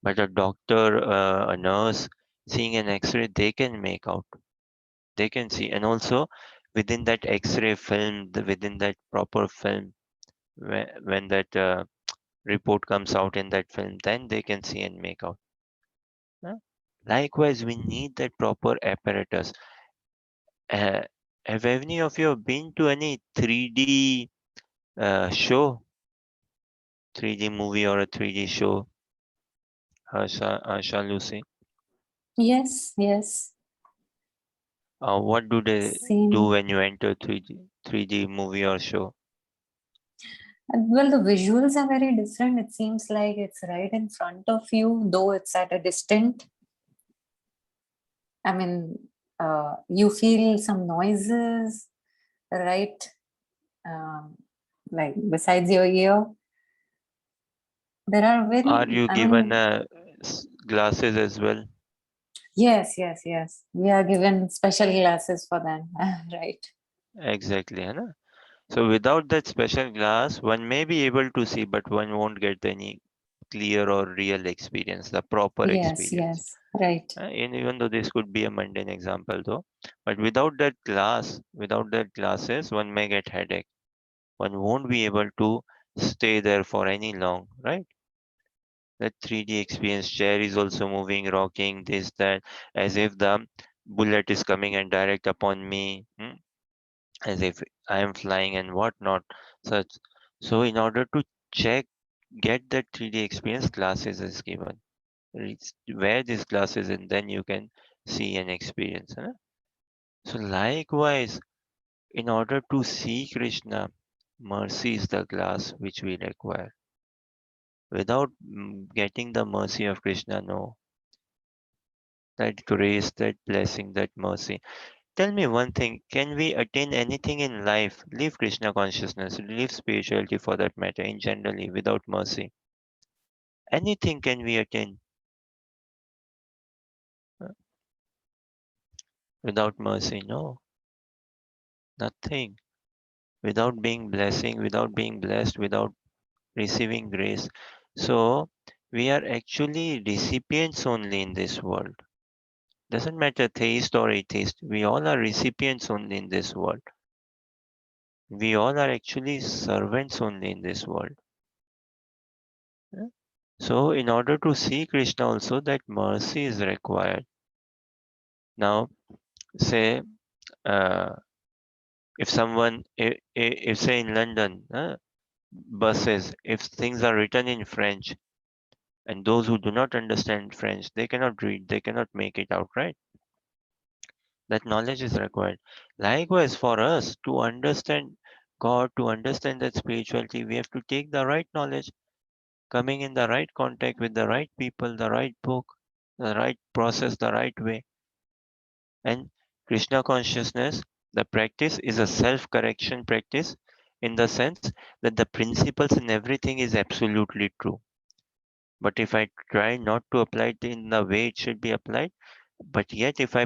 But a doctor, a nurse, seeing an X-ray, they can make out. They can see. And also, within that X-ray film, within that proper film, when that report comes out in that film, then they can see and make out. Huh? Likewise, we need that proper apparatus. Uh, have any of you been to any 3D show, 3D movie or a 3D show, Asha Lucy? Yes, yes. What do they do Same. when you enter 3D movie or show? Well, the visuals are very different. It seems like it's right in front of you, though it's at a distant. I mean, you feel some noises, right? Um, like besides your ear. There are Are very, you I given mean, glasses as well? yes, yes, yes. We are given special glasses for them, right? Exactly, है ना? So without that special glass, one may be able to see, but one won't get any clear or real experience, the proper Yes, experience. yes, right. And even though this could be a mundane example though, but without that glass, without that glasses, one may get headache. One won't be able to stay there for any long, right? That 3D experience, chair is also moving, rocking, this, that, as if the bullet is coming and direct upon me, as if I am flying and whatnot. Such. So in order to check, get that 3D experience, glasses is given. Wear these glasses and then you can see and experience. Huh? So likewise, in order to see Krishna, mercy is the glass which we require. Without getting the mercy of Krishna, no. that grace, that blessing, that mercy. Tell me one thing, can we attain anything in life, leave Krishna consciousness, leave spirituality for that matter, in generally, without mercy? Anything can we attain uh, without mercy? No, nothing. Without being blessing, without being blessed, without receiving grace. So we are actually recipients only in this world. Doesn't matter theist or atheist, we all are recipients only in this world. We all are actually servants only in this world. Yeah. So in order to see Krishna also, that mercy is required. Now say uh, if someone if say in London buses, if things are written in French, and those who do not understand French, they cannot read, they cannot make it out, right? That knowledge is required. Likewise, for us to understand God, to understand that spirituality, we have to take the right knowledge, coming in the right contact with the right people, the right book, the right process, the right way. And Krishna consciousness, the practice is a self correction practice, in the sense that the principles in everything is absolutely true. But if I try not to apply it in the way it should be applied, but yet if I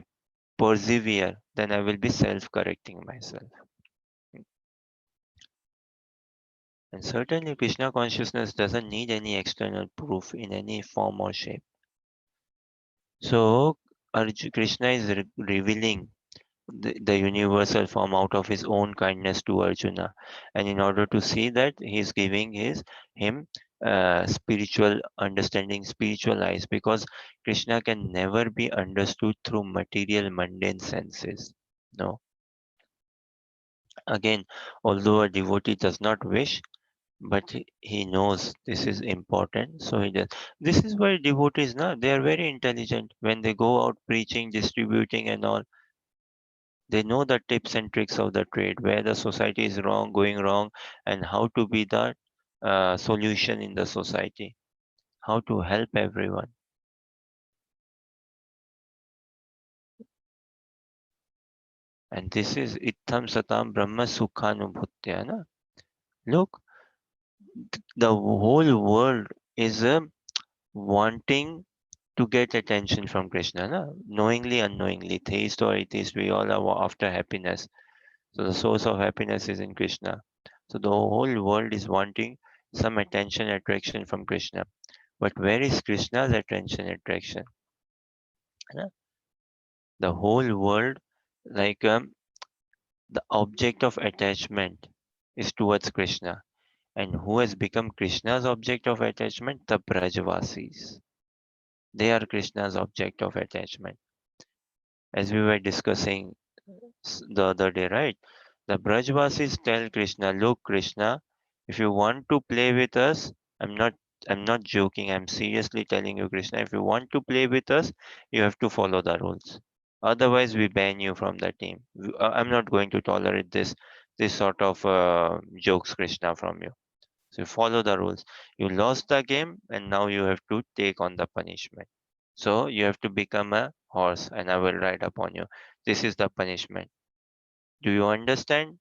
persevere, then I will be self correcting myself. And certainly, Krishna consciousness doesn't need any external proof in any form or shape. So, Krishna is revealing the universal form out of his own kindness to Arjuna, and in order to see that, he is giving him spiritual understanding, spiritual eyes, because Krishna can never be understood through material mundane senses. No. Again, although a devotee does not wish, but he knows this is important, so he does. This is why devotees, na, they are very intelligent. When they go out preaching, distributing and all, they know the tips and tricks of the trade, where the society is wrong, going wrong, and how to be the solution in the society, how to help everyone. And this is Ittham Satam Brahma Sukhanubhutya. Na? Look, the whole world is wanting to get attention from Krishna, na? Knowingly, unknowingly, theist or atheist, we all are after happiness. So the source of happiness is in Krishna. So the whole world is wanting some attention, attraction from Krishna. But where is Krishna's attention, attraction? Na? The whole world, like the object of attachment is towards Krishna. And who has become Krishna's object of attachment? The Brajvasis. They are Krishna's object of attachment. As we were discussing the other day, right? The Brajvasis tell Krishna, look, Krishna, if you want to play with us, I'm not I'm not joking, I'm seriously telling you, Krishna, if you want to play with us, you have to follow the rules. Otherwise, we ban you from the team. I'm not going to tolerate this sort of jokes, Krishna, from you. So you follow the rules. You lost the game, and now you have to take on the punishment. So you have to become a horse, and I will ride upon you. This is the punishment. Do you understand?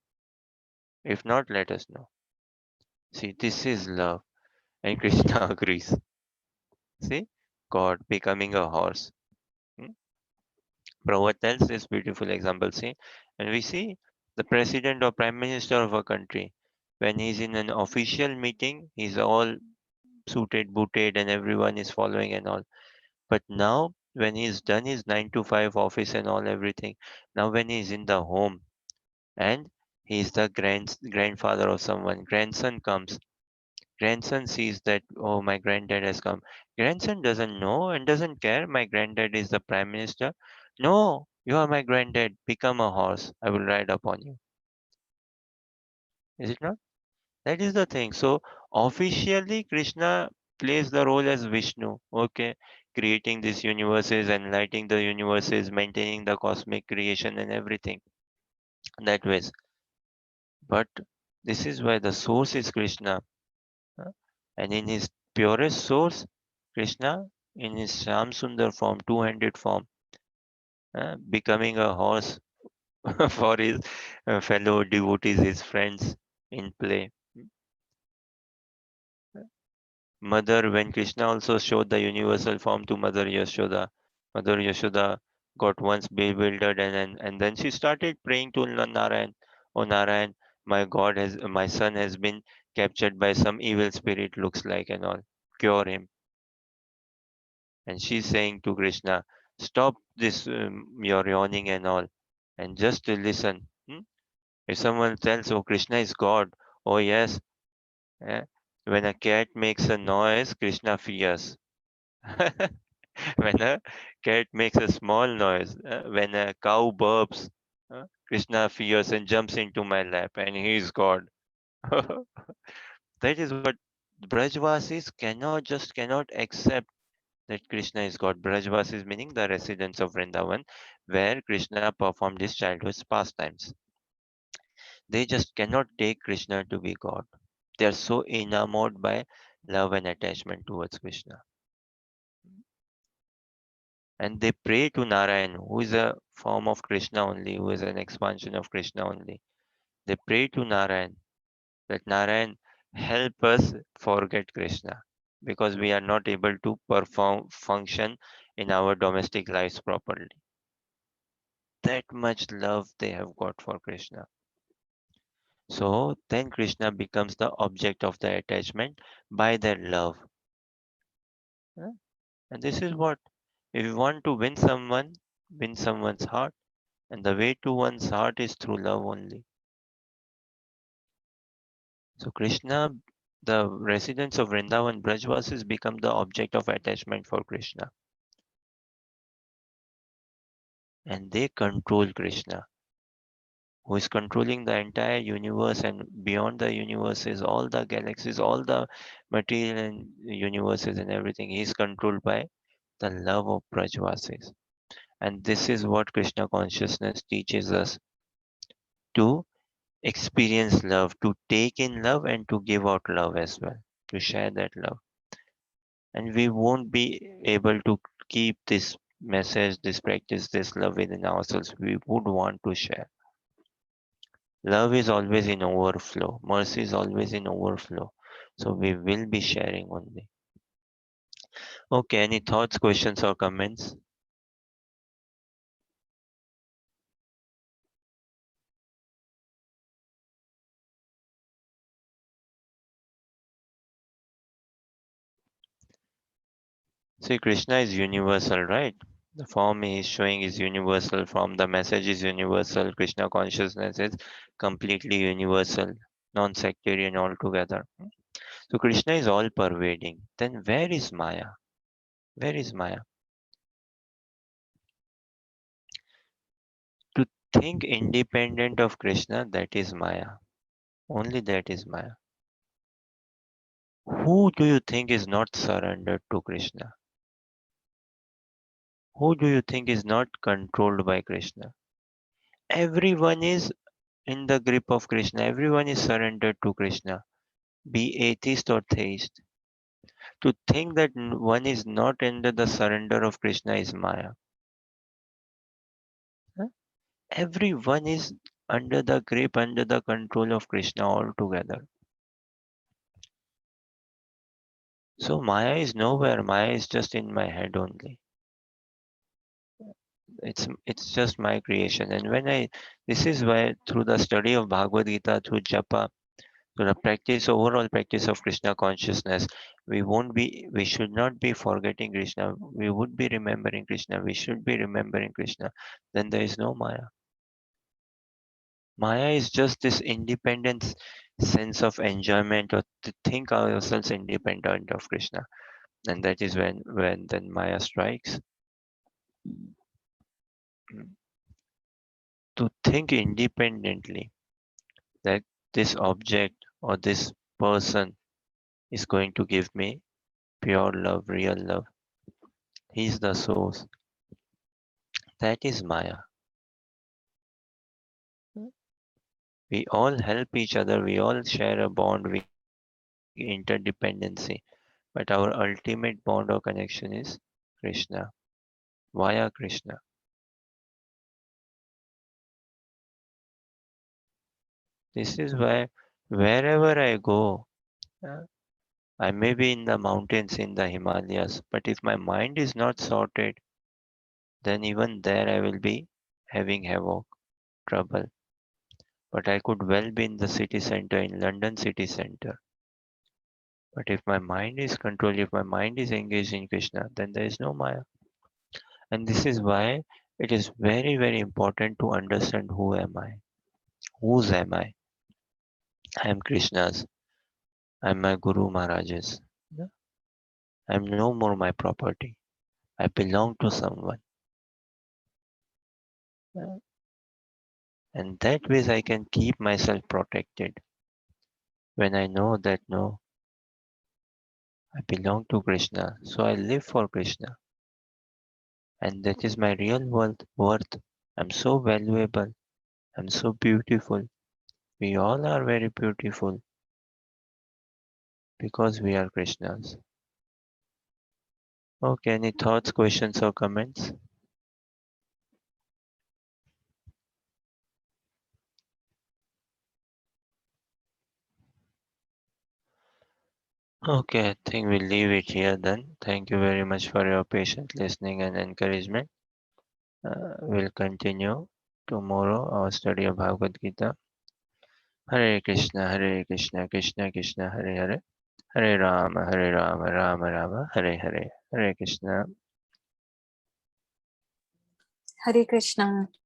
If not, let us know. See, this is love. And Krishna agrees. See, God becoming a horse. Hmm? Prabhupada tells this beautiful example. See, and we see the president or prime minister of a country, when he's in an official meeting, he's all suited, booted, and everyone is following and all. But now, when he's done his 9 to 5 office and all everything, now when he's in the home and he's the grandfather of someone, grandson comes. Grandson sees that, oh, my granddad has come. Grandson doesn't know and doesn't care. My granddad is the prime minister. No, you are my granddad. Become a horse. I will ride upon you. Is it not? That is the thing. So officially, Krishna plays the role as Vishnu. Okay, creating these universes, enlightening the universes, maintaining the cosmic creation and everything. That ways. But this is why the source is Krishna. uh, And in his purest source, Krishna, in his Sham Sundar form, two-handed form, becoming a horse for his fellow devotees, his friends in play. Mother, when Krishna also showed the universal form to Mother Yashoda got once bewildered and then she started praying to Narayan. Oh Narayan, my God has my son has been captured by some evil spirit, looks like and all. Cure him. And she's saying to Krishna, stop this your yawning and all, and just to listen. If someone tells, oh Krishna is God, oh yes, eh, when a cat makes a noise, Krishna fears. When a cat makes a small noise, when a cow burps, Krishna fears and jumps into my lap, and he is God. That is what Brajvasis cannot accept that Krishna is God. Brajvasis meaning the residents of Vrindavan, where Krishna performed his childhood pastimes. They just cannot take Krishna to be God. They are so enamored by love and attachment towards Krishna. And they pray to Narayan, who is a form of Krishna only, who is an expansion of Krishna only. They pray to Narayan that Narayan help us forget Krishna because we are not able to perform function in our domestic lives properly. That much love they have got for Krishna. So then Krishna becomes the object of the attachment by their love. Huh? And this is what, if you want to win someone's heart, and the way to one's heart is through love only. So Krishna, the residents of Vrindavan, Brajvasis become the object of attachment for Krishna. And they control Krishna, who is controlling the entire universe, and beyond the universe is all the galaxies, all the material and universes and everything. He is controlled by the love of Brajvasis. And this is what Krishna consciousness teaches us to experience love, to take in love, and to give out love as well, to share that love. And we won't be able to keep this message, this practice, this love within ourselves. We would want to share. Love is always in overflow, mercy is always in overflow. So we will be sharing only. Okay, any thoughts, questions, or comments? See, Krishna is universal, right? The form he is showing is universal form. The message is universal. Krishna consciousness is completely universal, non-sectarian altogether. So Krishna is all pervading. Then where is Maya? Where is Maya? To think independent of Krishna, that is Maya. Only that is Maya. Who do you think is not surrendered to Krishna? Who do you think is not controlled by Krishna? Everyone is in the grip of Krishna. Everyone is surrendered to Krishna, be atheist or theist. To think that one is not under the surrender of Krishna is Maya. Huh? Everyone is under the grip, under the control of Krishna altogether. So Maya is nowhere. Maya is just in my head only. It's just my creation. And when I this is why through the study of Bhagavad Gita, through japa, through the practice, overall practice of Krishna consciousness, we should not be forgetting Krishna. We would be remembering Krishna. We should be remembering Krishna. Then there is no Maya. Maya is just this independent sense of enjoyment, or to think ourselves independent of Krishna. And that is when then Maya strikes. To think independently that this object or this person is going to give me pure love, real love. He's the source. That is Maya. We all help each other. We all share a bond, we interdependency. But our ultimate bond or connection is Krishna, via Krishna. This is why wherever I go, uh, I may be in the mountains, in the Himalayas, but if my mind is not sorted, then even there I will be having havoc, trouble. But I could well be in the city center, in London city center. But if my mind is controlled, if my mind is engaged in Krishna, then there is no Maya. And this is why it is very, very important to understand who am I? Whose am I? I am Krishna's. I am my Guru Maharaj's. Yeah? I am no more my property. I belong to someone. Yeah? And that way I can keep myself protected. When I know that no, I belong to Krishna, so I live for Krishna. And that is my real worth. I'm so valuable. I'm so beautiful. We all are very beautiful because we are Krishna's. Okay, any thoughts, questions, or comments? Okay, I think we'll leave it here then. Thank you very much for your patient listening and encouragement. We'll continue tomorrow our study of Bhagavad Gita. Hare Krishna, Krishna Krishna, Hare Hare, Hare Rama, Rama Rama, Hare Hare, Hare Krishna. Hare Krishna.